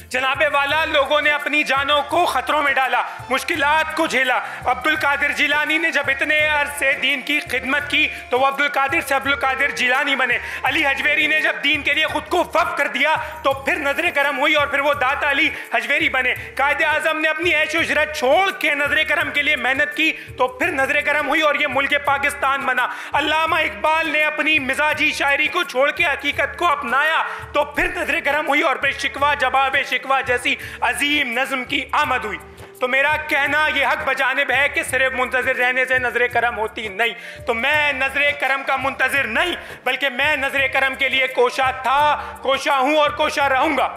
जनाबे वाला लोगों ने अपनी जानों को खतरों में डाला, मुश्किलात को झेला। अब्दुल कादिर जिलानी ने जब इतने अरसे दीन की खिदमत की तो वो अब्दुल कादिर से अब्दुल कादिर जिलानी बने। अली हजवेरी ने जब दीन के लिए खुद को वक्फ कर दिया तो फिर नजर करम हुई और फिर वो दाता अली हजवेरी बने। कायदे आजम ने अपनी ऐश उजरत छोड़ के नजर करम के लिए मेहनत की तो फिर नजर करम हुई और ये मुल्क पाकिस्तान बना। अल्लामा इकबाल ने अपनी मिजाजी शायरी को छोड़ के हकीकत को अपनाया तो फिर नजर करम हुई और फिर शिकवा जवाब शिकवा जैसी अजीम नज्म की आमद हुई। तो मेरा कहना यह हक बजानिब है कि सिर्फ मुंतज़िर रहने से नजर करम होती नहीं। तो मैं नजर करम का मुंतज़िर नहीं, बल्कि मैं नजर करम के लिए कोशा था, कोशा हूं और कोशा रहूंगा।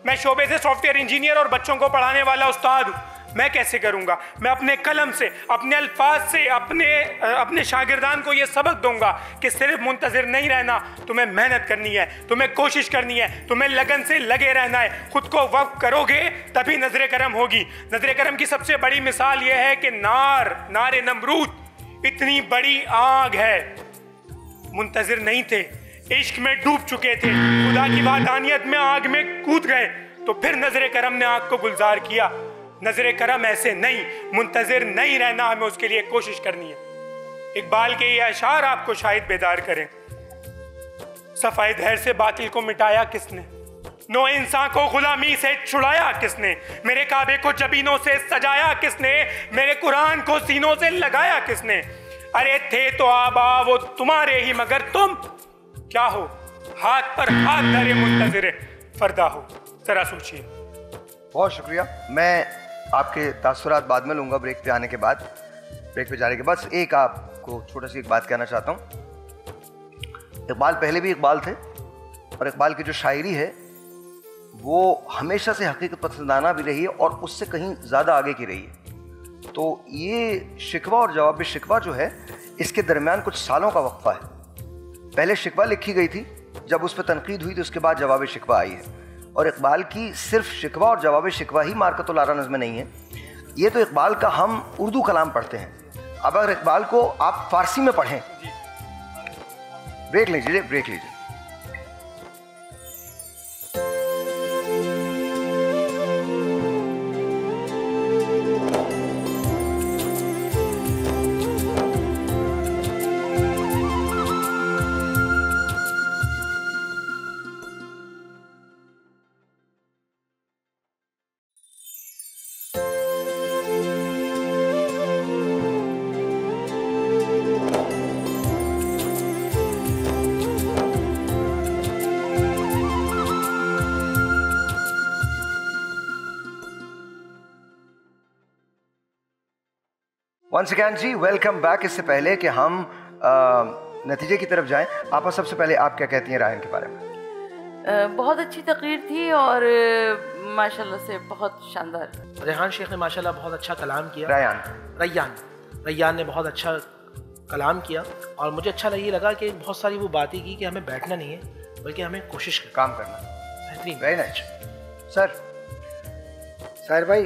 मैं शोबे से सॉफ्टवेयर इंजीनियर और बच्चों को पढ़ाने वाला उस्ताद हूं। मैं कैसे करूंगा? मैं अपने कलम से, अपने अल्फाज से अपने शागिर्दान को यह सबक दूंगा कि सिर्फ मुंतज़िर नहीं रहना, तुम्हें मेहनत करनी है, तुम्हें कोशिश करनी है, तुम्हें लगन से लगे रहना है। खुद को वक्फ करोगे तभी नजर करम होगी। नजर करम की सबसे बड़ी मिसाल यह है कि नारे नमरूद इतनी बड़ी आग है, मुंतज़िर नहीं थे, इश्क में डूब चुके थे, खुदा की वादानियत में आग में कूद गए तो फिर नजर करम ने आग को गुलजार किया। नजर करम ऐसे नहीं, मुंतज़िर नहीं रहना, हमें उसके लिए कोशिश करनी है। इकबाल के ये अशार आपको शायद बेदार करें। सफाई धैर्य से बातिल को मिटाया किसने? नो इंसान को गुलामी से छुड़ाया किसने? मेरे काबे को जबीनों से सजाया किसने? मेरे कुरान को सीनों से लगाया किसने? अरे थे तो आबा वो तुम्हारे ही, मगर तुम क्या हो? हाथ पर हाथ धरे मुंतज़िर फरदा हो। जरा सोचिए। बहुत शुक्रिया। मैं आपके तासुरात बाद में लूँगा ब्रेक पे आने के बाद। ब्रेक पे जाने के बाद एक आपको छोटा सी एक बात कहना चाहता हूँ। इकबाल पहले भी इकबाल थे और इकबाल की जो शायरी है वो हमेशा से हकीकत पसंदाना भी रही है और उससे कहीं ज़्यादा आगे की रही है। तो ये शिकवा और जवाब शिकवा जो है, इसके दरमियान कुछ सालों का वक्फा है। पहले शिकवा लिखी गई थी, जब उस पर तनकीद हुई तो उसके बाद जवाब शिकवा आई है। और इकबाल की सिर्फ शिकवा और जवाब शिकवा ही मार्कतुल आरा नज़्में नहीं है, ये तो इकबाल का हम उर्दू कलाम पढ़ते हैं। अब अगर इकबाल को आप फारसी में पढ़ें, ब्रेक लीजिए। वंस अगैन जी, वेलकम बैक। इससे पहले कि हम नतीजे की तरफ जाएं, आपा सबसे पहले आप क्या कहती हैं रायहान के बारे में? बहुत अच्छी तकरीर थी और माशाल्लाह से बहुत शानदार। रेहान शेख ने माशाल्लाह बहुत अच्छा कलाम किया। रैयान ने बहुत अच्छा कलाम किया और मुझे अच्छा ये लगा कि बहुत सारी वो बातें की कि हमें बैठना नहीं है बल्कि हमें कोशिश काम करना। बेहतरीन, वेरी नाइस सर। साहिर भाई,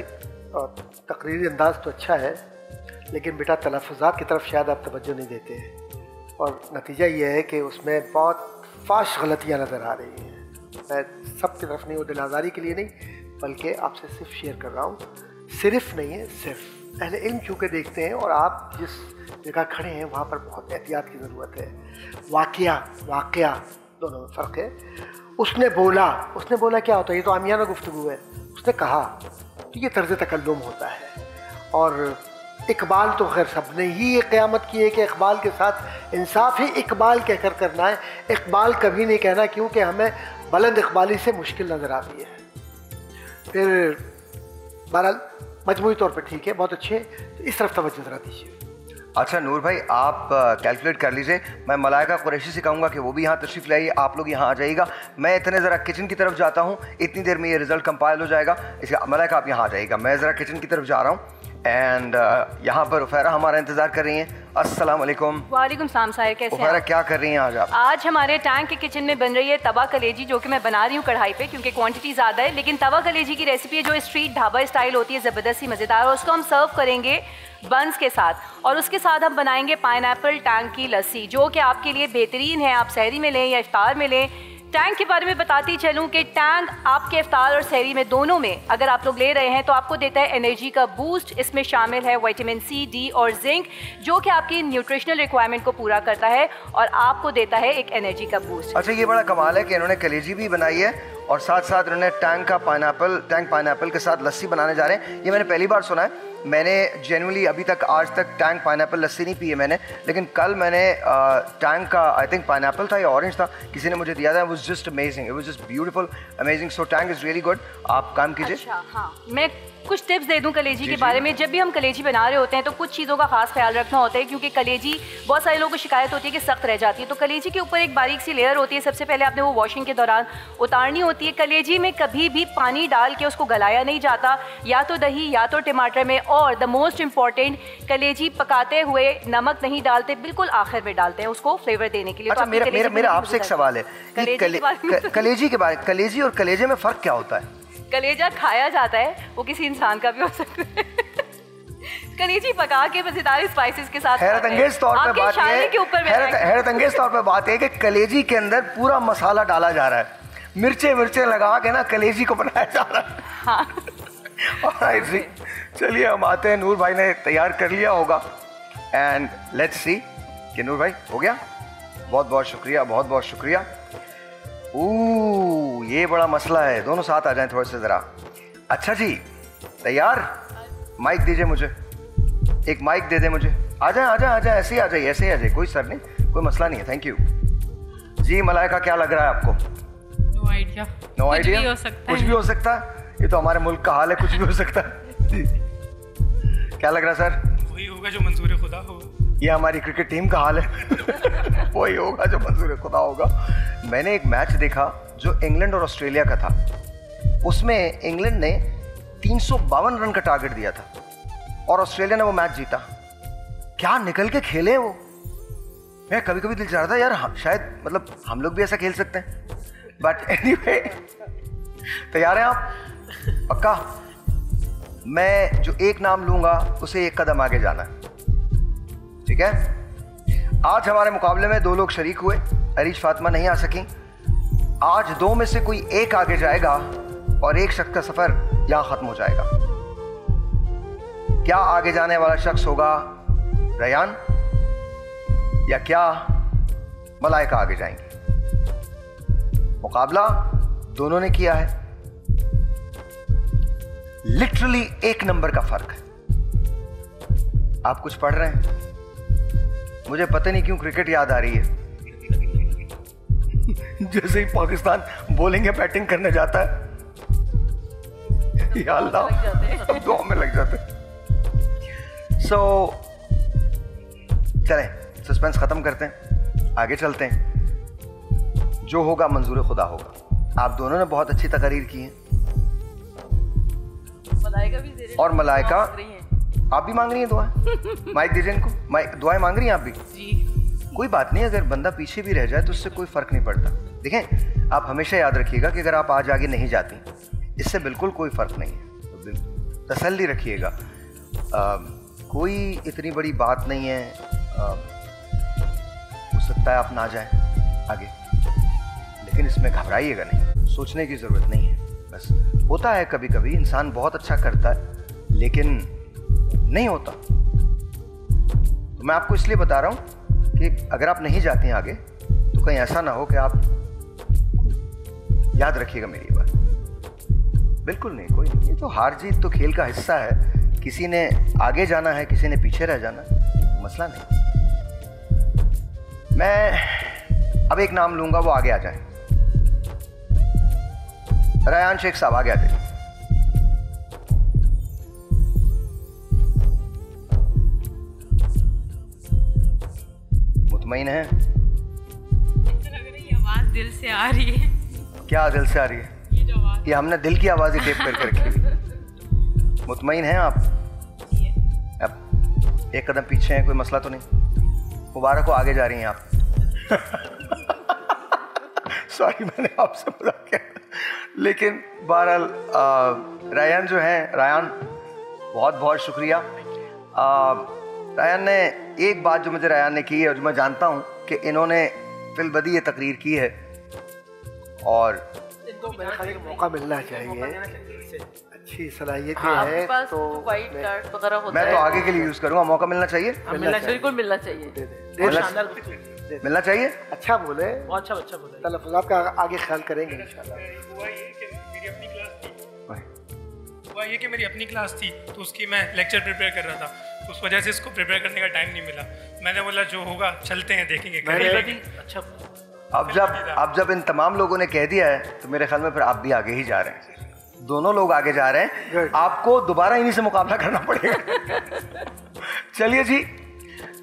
तकरीरी अंदाज तो अच्छा है, लेकिन बेटा तलफ़ुज़ात की तरफ शायद आप तवज्जो नहीं देते हैं और नतीजा ये है कि उसमें बहुत फाश गलतियाँ नज़र आ रही हैं। मैं सब की तरफ नहीं, वो दिल आज़ारी के लिए नहीं, बल्कि आपसे सिर्फ शेयर कर रहा हूँ। सिर्फ नहीं है, सिर्फ अहले इल्म चूँकि देखते हैं और आप जिस जगह खड़े हैं वहाँ पर बहुत एहतियात की ज़रूरत है। वाक़या दोनों में फ़र्क है। उसने बोला क्या होता है, ये तो आमियाना गुफ्तगू है। उसने कहा तो ये तर्ज़ तकल्लुम होता है। और इकबाल तो खैर सब ने ही ये क़यामत की है कि इकबाल के साथ इंसाफ ही इकबाल कहकर करना है। इकबाल कभी नहीं कहना, क्योंकि हमें बुलंद इकबाली से मुश्किल नज़र आती है। फिर बहरहाल मजमूई तौर पर ठीक है, बहुत अच्छे। तो इस तरफ तवज्जो ज़रा दीजिए। अच्छा नूर भाई, आप कैलकुलेट कर लीजिए। मैं मलाइका कुरैशी से कहूँगा कि वो भी यहाँ तशरीफ़ लाइए, आप लोग यहाँ आ जाइएगा। मैं इतने ज़रा किचन की तरफ जाता हूँ, इतनी देर में ये रिज़ल्ट कंपाइल हो जाएगा। इसका मलाइका आप यहाँ आ जाइएगा, मैं ज़रा किचन की तरफ जा रहा हूँ। एंड यहाँ पर उफैरा हमारा इंतज़ार कर रही हैं। अस्सलाम वालेकुम। वालेकुम सलाम साहिर, कैसे हैं? उफैरा क्या कर रही हैं आज आप? आज हमारे टैंक के किचन में बन रही है तवा कलेजी, जो कि मैं बना रही हूँ कढ़ाई पे क्योंकि क्वांटिटी ज़्यादा है। लेकिन तवा कलेजी की रेसिपी है जो स्ट्रीट ढाबा स्टाइल होती है, ज़बरदस्ती मज़ेदार, और उसको हम सर्व करेंगे बंस के साथ। और उसके साथ हम बनाएंगे पाइनएप्पल टैंक की लस्सी, जो कि आपके लिए बेहतरीन है। आप सहरी में लें या इफ्तार में लें। टैंक के बारे में बताती चलूँ कि टैंक आपके इफ्तार और सहरी में दोनों में अगर आप लोग ले रहे हैं तो आपको देता है एनर्जी का बूस्ट। इसमें शामिल है विटामिन सी, डी और जिंक, जो कि आपकी न्यूट्रिशनल रिक्वायरमेंट को पूरा करता है और आपको देता है एक एनर्जी का बूस्ट। अच्छा, ये बड़ा कमाल है कि इन्होंने कलेजी भी बनाई है और साथ साथ इन्होंने टैंक पाइनएप्पल के साथ लस्सी बनाने जा रहे हैं। ये मैंने पहली बार सुना है। मैंने जेन्युइनली अभी तक आज तक टैंक पाइनएप्पल लस्सी नहीं पी है मैंने, लेकिन कल मैंने टैंक का आई थिंक पाइनएप्पल था या ऑरेंज था, किसी ने मुझे दिया था। It was just amazing, it was just beautiful, amazing. So tank is really good. आप काम कीजिए। अच्छा, हाँ, मैं कुछ टिप्स दे दूं कलेजी के बारे में। जब भी हम कलेजी बना रहे होते हैं तो कुछ चीज़ों का खास ख्याल रखना होता है, क्योंकि कलेजी बहुत सारे लोगों को शिकायत होती है कि सख्त रह जाती है। तो कलेजी के ऊपर एक बारीक सी लेयर होती है, सबसे पहले आपने वो वॉशिंग के दौरान उतारनी होती है। कलेजी में कभी भी पानी डाल के उसको गलाया नहीं जाता, या तो दही या तो टमाटर में। और द मोस्ट इम्पॉर्टेंट, कलेजी पकाते हुए नमक नहीं डालते, बिल्कुल आखिर में डालते हैं उसको फ्लेवर देने के लिए। अच्छा, मेरा आपसे एक सवाल है कि कलेजी के बारे, कलेजी और कलेजे में फ़र्क क्या होता है? कलेजा खाया जाता है, वो किसी इंसान का भी हो सकता है। कलेजी पका के मज़ेदार स्पाइसेस के साथ। हैरत अंगेज तौर पे बात है कि कलेजी के अंदर पूरा मसाला डाला जा रहा है, मिर्चे लगा के ना कलेजी को बनाया जा रहा है। हाँ। चलिए हम आते हैं। नूर भाई ने तैयार कर लिया होगा एंड लेट्स सी कि नूर भाई हो गया। बहुत बहुत शुक्रिया। ये बड़ा मसला है, दोनों साथ आ जाएं थोड़े से ज़रा। अच्छा जी, तैयार? माइक दीजिए मुझे, एक माइक दे दे मुझे। आ जाए, ऐसे ही आ जाइए, कोई सर नहीं, कोई मसला नहीं है। थैंक यू जी। मलाइका, क्या लग रहा है आपको? No idea. कुछ भी हो सकता है। ये तो हमारे मुल्क का हाल है, कुछ भी हो सकता है। क्या लग रहा है सर? वही होगा जो मंजूर खुदा हो। ये हमारी क्रिकेट टीम का हाल है। वही होगा जो मंजूर खुदा होगा। मैंने एक मैच देखा जो इंग्लैंड और ऑस्ट्रेलिया का था। उसमें इंग्लैंड ने 352 रन का टारगेट दिया था और ऑस्ट्रेलिया ने वो मैच जीता। क्या निकल के खेले वो। मैं कभी कभी दिल चाहता था यार शायद मतलब हम लोग भी ऐसा खेल सकते हैं। बट एनीवे, तैयार हैं आप? पक्का? मैं जो एक नाम लूंगा उसे एक कदम आगे जाना है, ठीक है? आज हमारे मुकाबले में 2 लोग शरीक हुए। अरीश फातिमा नहीं आ सकी। आज 2 में से कोई एक आगे जाएगा और एक शख्स का सफर यहां खत्म हो जाएगा। क्या आगे जाने वाला शख्स होगा रयान या क्या मलाइका आगे जाएंगी? मुकाबला दोनों ने किया है। लिटरली 1 नंबर का फर्क है। आप कुछ पढ़ रहे हैं? मुझे पता नहीं क्यों क्रिकेट याद आ रही है। जैसे ही पाकिस्तान बॉलिंग या बैटिंग करने जाता है, या अल्लाह, सब दुआ में लग जाते हैं। सो चलें, सस्पेंस खत्म करते हैं, आगे चलते हैं। जो होगा मंजूर खुदा होगा। आप दोनों ने बहुत अच्छी तकरीर की है और मलाइका आप भी मांग रही हैं दुआ। माइक दीजिए इनको। माइक, दुआएं मांग रही हैं आप भी जी। कोई बात नहीं, अगर बंदा पीछे भी रह जाए तो उससे कोई फर्क नहीं पड़ता। देखें, आप हमेशा याद रखिएगा कि अगर आप आज आगे नहीं जाती इससे बिल्कुल कोई फर्क नहीं है। तो तसल्ली रखिएगा, कोई इतनी बड़ी बात नहीं है। हो सकता है आप ना जाएं आगे, लेकिन इसमें घबराइएगा नहीं, सोचने की ज़रूरत नहीं है। बस होता है कभी कभी इंसान बहुत अच्छा करता है लेकिन नहीं होता। तो मैं आपको इसलिए बता रहा हूँ कि अगर आप नहीं जाते हैं आगे तो कहीं ऐसा ना हो कि आप, याद रखिएगा मेरी बात, बिल्कुल नहीं, कोई नहीं। ये तो हार जीत तो खेल का हिस्सा है। किसी ने आगे जाना है, किसी ने पीछे रह जाना है, मसला नहीं। मैं अब एक नाम लूंगा, वो आगे आ जाए। रयान शेख साहब आगे आ जाइए। मुतमईन है? आवाज दिल से आ रही है। क्या दिल से आ रही है? ये हमने दिल की आवाज ही टेप करके रखी। मुतमईन हैं आप? अब एक कदम पीछे हैं, कोई मसला तो नहीं? मुबारक हो, आगे जा रही हैं आप। सॉरी, मैंने आपसे मजाक किया। लेकिन बहरहाल रायन जो हैं, रायन बहुत बहुत शुक्रिया। रायन ने एक बात जो मुझे रायन ने की है और जो मैं जानता हूँ कि इन्होंने फिलबदी ये तकरीर की है और इनको मेरे ख्याल में मौका मिलना चाहिए। अच्छी सलाहियत है तो वाइट कार्ड वगैरह होता मैं है। तो आगे के लिए यूज करूँगा। मौका मिलना चाहिए, बिल्कुल मिलना चाहिए। मिलना चाहिए। अच्छा बोले, अच्छा बोले। तलफ़्फ़ुज़ात का आगे ख्याल करेंगे इंशाल्लाह। हुआ ये कि मेरी अपनी क्लास थी तो उसकी मैं लेक्चर प्रिपेयर कर रहा था, तो उस वजह से इसको प्रिपेयर करने का टाइम नहीं मिला। मैंने बोला जो होगा चलते हैं, देखेंगे करेंगे। अच्छा, अब जब इन तमाम लोगों ने कह दिया है तो मेरे ख्याल में फिर आप भी आगे ही जा रहे हैं। दोनों लोग आगे जा रहे हैं, आपको दोबारा इन्हीं से मुकाबला करना पड़ेगा। चलिए जी,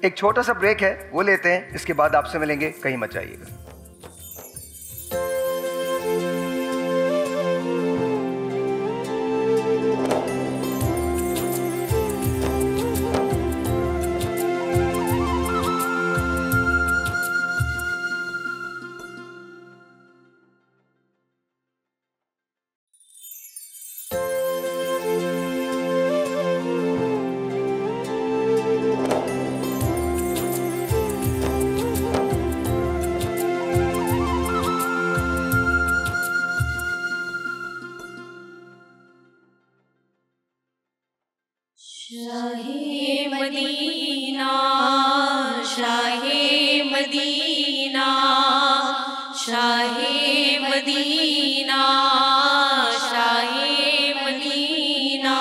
एक छोटा सा ब्रेक है, वो लेते हैं। इसके बाद आपसे मिलेंगे, कहीं मत जाइएगा। Shah Medina, Shah Medina, Shah Medina, Shah Medina,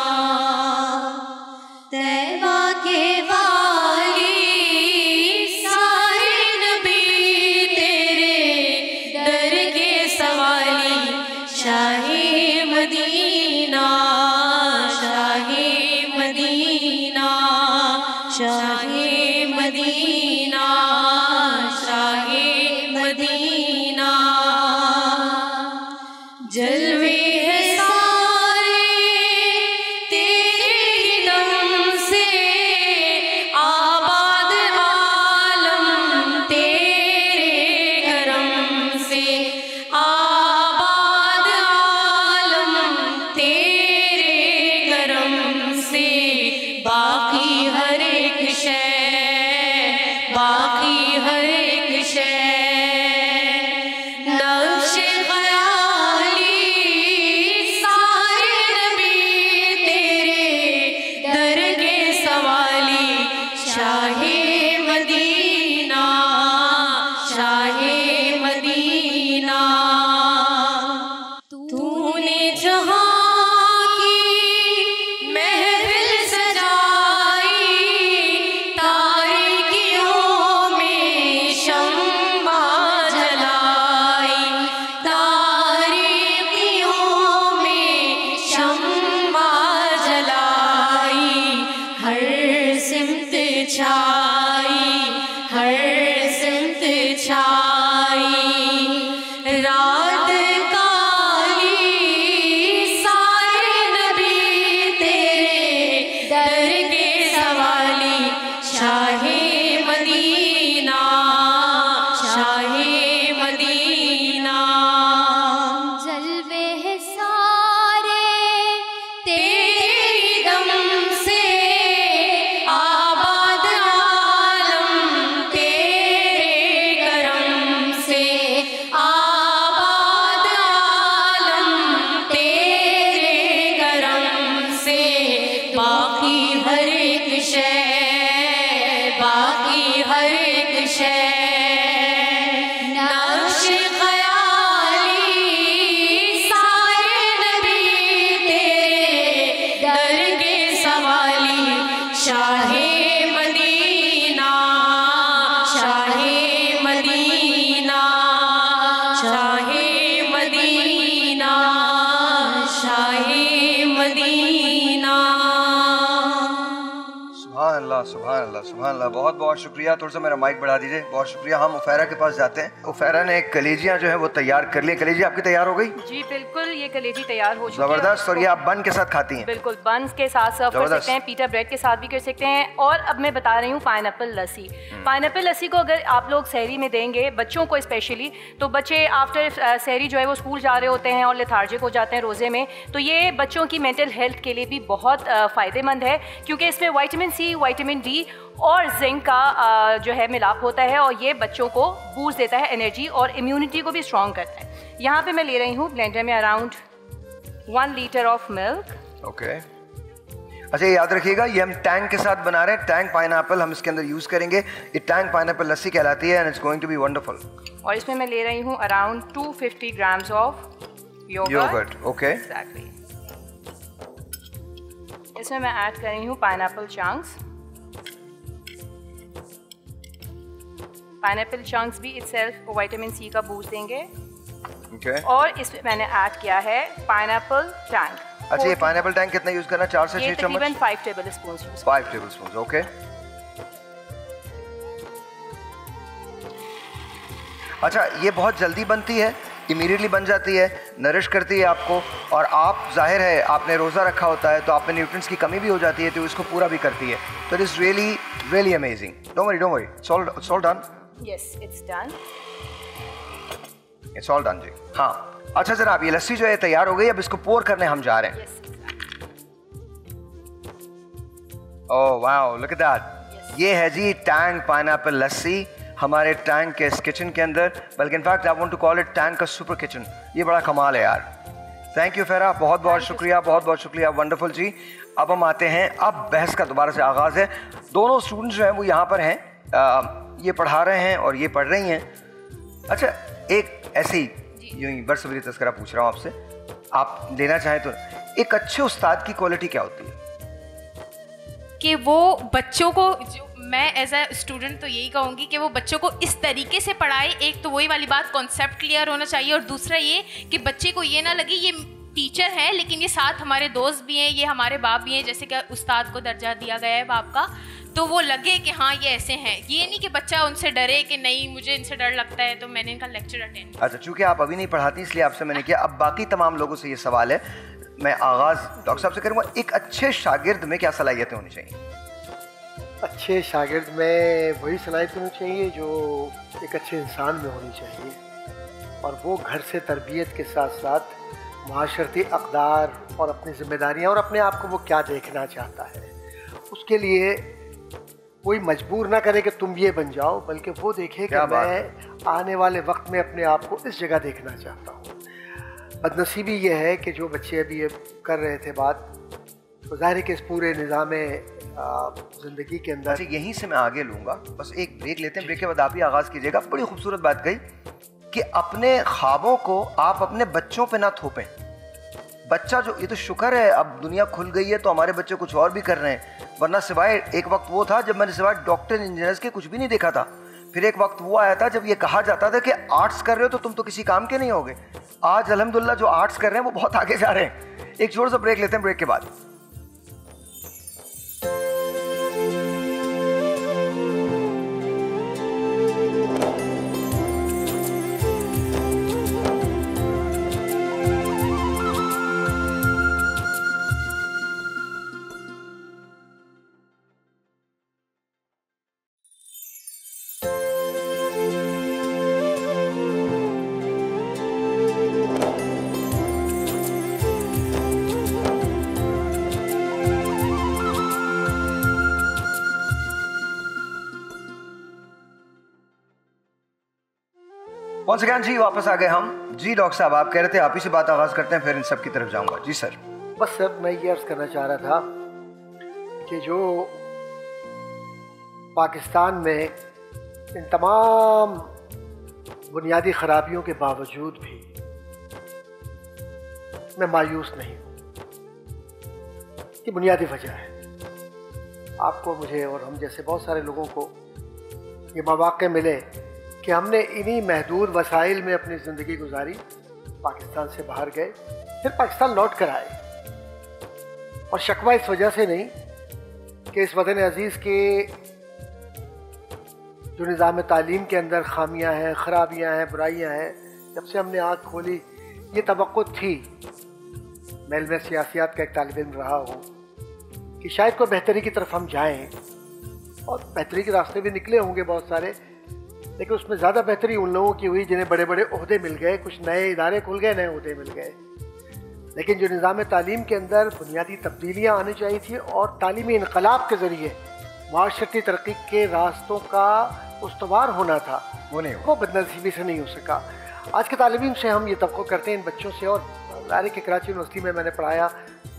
तैबा के वाली सारे नबी तेरे दर के सवाली, शाहे मदीना, शाहे मदीना, शाहे छाई, हर सिमत छाई, रात काली सारे नबी तेरे दर के सवाली, शाहे मदीना, शाहे मदीना। जलवे सारे तेरे दम से आबाद आलम, तेरे करम से आबाद आलम, तेरे करम से बाकी हर एक शय, बाकी हर एक शय, नक्श ख़याली सारे नबी तेरे दर के सवाली, Shah Medina, Shah Medina, Shah Medina, Shah Medina. सुभान अल्लाह, सुभान अल्लाह, सुभान अल्लाह। बहुत बहुत शुक्रिया। थोड़ा सा मेरा माइक बढ़ा दीजिए। बहुत शुक्रिया। हम उफैरा के पास जाते हैं। उफैरा ने कलेजियाँ जो है वो तैयार कर ली। कलेजी आपकी तैयार हो गई? जी बिल्कुल, ये कलेजी तैयार हो चुकी है। जबरदस्त। और ये आप बन के साथ खाती हैं? बिल्कुल, बन के साथ सर्व कर सकते हैं, पीटा ब्रेड के साथ भी कर सकते हैं। और अब मैं बता रही हूँ पाइनएप्पल लस्सी। पाइनएप्पल लस्सी को अगर आप लोग सहरी में देंगे बच्चों को स्पेशली, तो बच्चे आफ्टर सहरी जो है वो स्कूल जा रहे होते हैं और लेथार्जिक हो जाते हैं रोज़े में, तो ये बच्चों की मेंटल हेल्थ के लिए भी बहुत फ़ायदेमंद है, क्योंकि इसमें विटामिन सी, विटामिन डी और जिंक का जो है मिलाप होता है, और ये बच्चों को बूस्ट देता है, एनर्जी और इम्यूनिटी को भी स्ट्रॉन्ग करता है। यहाँ पे मैं ले रही हूँ ब्लेंडर में around 1 litre of milk. Okay. अच्छा, ये याद रखिएगा, ये हम टैंग के साथ बना रहे हैं। टैंग पाइनएप्पल हम इसके अंदर यूज़ करेंगे। ये टैंग पाइनएप्पल लस्सी कहलाती है and it's going to be wonderful. और इसमें मैं ले रही हूँ around 250 grams of yogurt. Okay. Exactly. इसमें मैं ऐड कर रही हूँ पाइनएप्पल चंक्स। पाइनएप्पल चंक्स भी इटसेल्फ विटामिन सी का बूस्ट देंगे। Okay. और इसमें मैंने ऐड किया है पाइनएप्पल टैंक। अच्छा, ये पाइनएप्पल टैंक कितना यूज करना है? 4 से 6 चम्मच? तकरीबन 5 table spoon. 5 table spoon. Okay. अच्छा, ये बहुत जल्दी बनती है, इमीडिएटली बन जाती है, नरिश करती है आपको, और आप जाहिर है आपने रोज़ा रखा होता है तो आप में न्यूट्रिएंट्स की कमी भी हो जाती है, तो इसको पूरा भी करती है। तो it is really really amazing. Don't worry, don't worry, it's all done. Yes, it's done. It's all done जी। हाँ, अच्छा जनाब, ये लस्सी जो है तैयार हो गई। अब इसको पोर करने हम जा रहे हैं। Oh wow, look at that. ये है जी टैंग पाइनएप्पल लस्सी हमारे टैंग के इस किचन के अंदर, बल्कि in fact I want to call it Tang का सुपर किचन। ये बड़ा कमाल है यार। थैंक यू फेरा, बहुत बहुत शुक्रिया, बहुत बहुत शुक्रिया। वंडरफुल जी। अब हम आते हैं, अब बहस का दोबारा से आगाज़ है। दोनों स्टूडेंट्स जो हैं वो यहाँ पर हैं, ये पढ़ा रहे हैं और ये पढ़ रही हैं। अच्छा, एक ऐसी यूं ही बरसबरी तस्करा पूछ रहा हूँ आपसे, आप लेना चाहें तो, एक अच्छे उस्ताद की क्वालिटी क्या होती है? कि वो बच्चों को, जो मैं एज अ स्टूडेंट तो यही कहूँगी कि वो बच्चों को इस तरीके से पढ़ाए। एक तो वही वाली बात, कॉन्सेप्ट क्लियर होना चाहिए, और दूसरा ये कि बच्चे को ये ना लगे ये टीचर है लेकिन ये साथ हमारे दोस्त भी हैं, ये हमारे बाप भी हैं, जैसे कि उस्ताद को दर्जा दिया गया है बाप का, तो वो लगे कि हाँ ये ऐसे हैं। ये नहीं कि बच्चा उनसे डरे कि नहीं मुझे इनसे डर लगता है तो मैंने इनका लेक्चर अटेंड। अच्छा, चूँकि आप अभी नहीं पढ़ाती इसलिए आपसे मैंने किया। अब बाकी तमाम लोगों से ये सवाल है, मैं आगाज़ डॉक्टर साहब से करूँगा। एक अच्छे शागिर्द में क्या सलाहियतें होनी चाहिए? अच्छे शागिर्द में वही सलाहियत होनी चाहिए जो एक अच्छे इंसान में होनी चाहिए, और वो घर से तरबियत के साथ साथ माशरती अक़दार और अपनी ज़िम्मेदारियाँ और अपने आप को वो क्या देखना चाहता है, उसके लिए कोई मजबूर ना करे कि तुम ये बन जाओ, बल्कि वो देखे कि मैं आने वाले वक्त में अपने आप को इस जगह देखना चाहता हूँ। बदनसीबी ये है कि जो बच्चे अभी ये कर रहे थे बात, तो ज़ाहिर है कि इस पूरे निज़ाम ज़िंदगी के अंदर। अच्छा, यहीं से मैं आगे लूँगा, बस एक ब्रेक लेते हैं, ब्रेक के बाद आप ही आगाज़ कीजिएगा। बड़ी खूबसूरत बात कही कि अपने ख्वाबों को आप अपने बच्चों पे ना थोपें। बच्चा जो, ये तो शुक्र है अब दुनिया खुल गई है तो हमारे बच्चे कुछ और भी कर रहे हैं, वरना सिवाय एक वक्त वो था जब मैंने सिवाय डॉक्टर इंजीनियर्स के कुछ भी नहीं देखा था। फिर एक वक्त वो आया था जब ये कहा जाता था कि आर्ट्स कर रहे हो तो तुम तो किसी काम के नहीं होगे। आज अल्हम्दुलिल्लाह जो आर्ट्स कर रहे हैं वो बहुत आगे जा रहे हैं। एक छोटा सा ब्रेक लेते हैं, ब्रेक के बाद once again जी वापस आ गए हम। जी डॉक्टर साहब, आप कह रहे थे आप ही से बात आगाज करते हैं, फिर इन सब की तरफ जाऊंगा। जी सर। बस सर मैं ये अर्ज करना चाह रहा था कि जो पाकिस्तान में इन तमाम बुनियादी खराबियों के बावजूद भी मैं मायूस नहीं हूँ। कि बुनियादी वजह है, आपको, मुझे और हम जैसे बहुत सारे लोगों को ये मौक़े मिले कि हमने इन्हीं महदूद वसाइल में अपनी ज़िंदगी गुजारी, पाकिस्तान से बाहर गए, फिर पाकिस्तान लौट कर आए। और शकवा इस वजह से नहीं कि इस वतन अजीज़ के जो निज़ाम तालीम के अंदर खामियां हैं, ख़राबियां हैं, बुराइयां हैं, जब से हमने आँख खोली ये तवक्को थी, मैं इल्म सियासियात का एक तालिब इल्म रहा हूँ, कि शायद कोई बेहतरी की तरफ हम जाएं, और बेहतरी के रास्ते भी निकले होंगे बहुत सारे, लेकिन उसमें ज़्यादा बेहतरी उन लोगों की हुई जिन्हें बड़े बड़े ओहदे मिल गए, कुछ नए इदारे खुल गए, नए ओहदे मिल गए। लेकिन जो निज़ाम तालीम के अंदर बुनियादी तब्दीलियाँ आनी चाहिए थी और तालीमी इनकलाब के ज़रिए माशरती तरक्की के रास्तों का उस्तवार होना था, वो बदनसीबी से नहीं हो सका। आज के तालिब इल्म से हम ये तवक्को करते हैं इन बच्चों से, और ज़ाहिर के कराची यूनिवर्सिटी में मैंने पढ़ाया,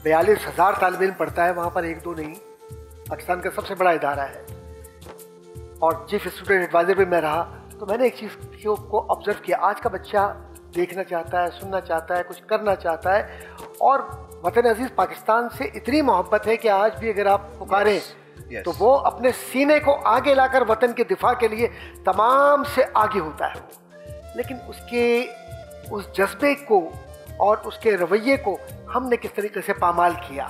42,000 तालिब इल्म पढ़ता है वहाँ पर, एक दो नहीं, पाकिस्तान का सबसे बड़ा इदारा है, और चीफ स्टूडेंट एडवाइज़र भी मैं रहा। तो मैंने एक चीज़ को ऑब्ज़र्व किया, आज का बच्चा देखना चाहता है, सुनना चाहता है, कुछ करना चाहता है, और वतन अजीज़ पाकिस्तान से इतनी मोहब्बत है कि आज भी अगर आप पुकारें तो वो अपने सीने को आगे लाकर वतन के दिफा के लिए तमाम से आगे होता है। लेकिन उसके उस जज्बे को और उसके रवैये को हमने किस तरीके से पामाल किया,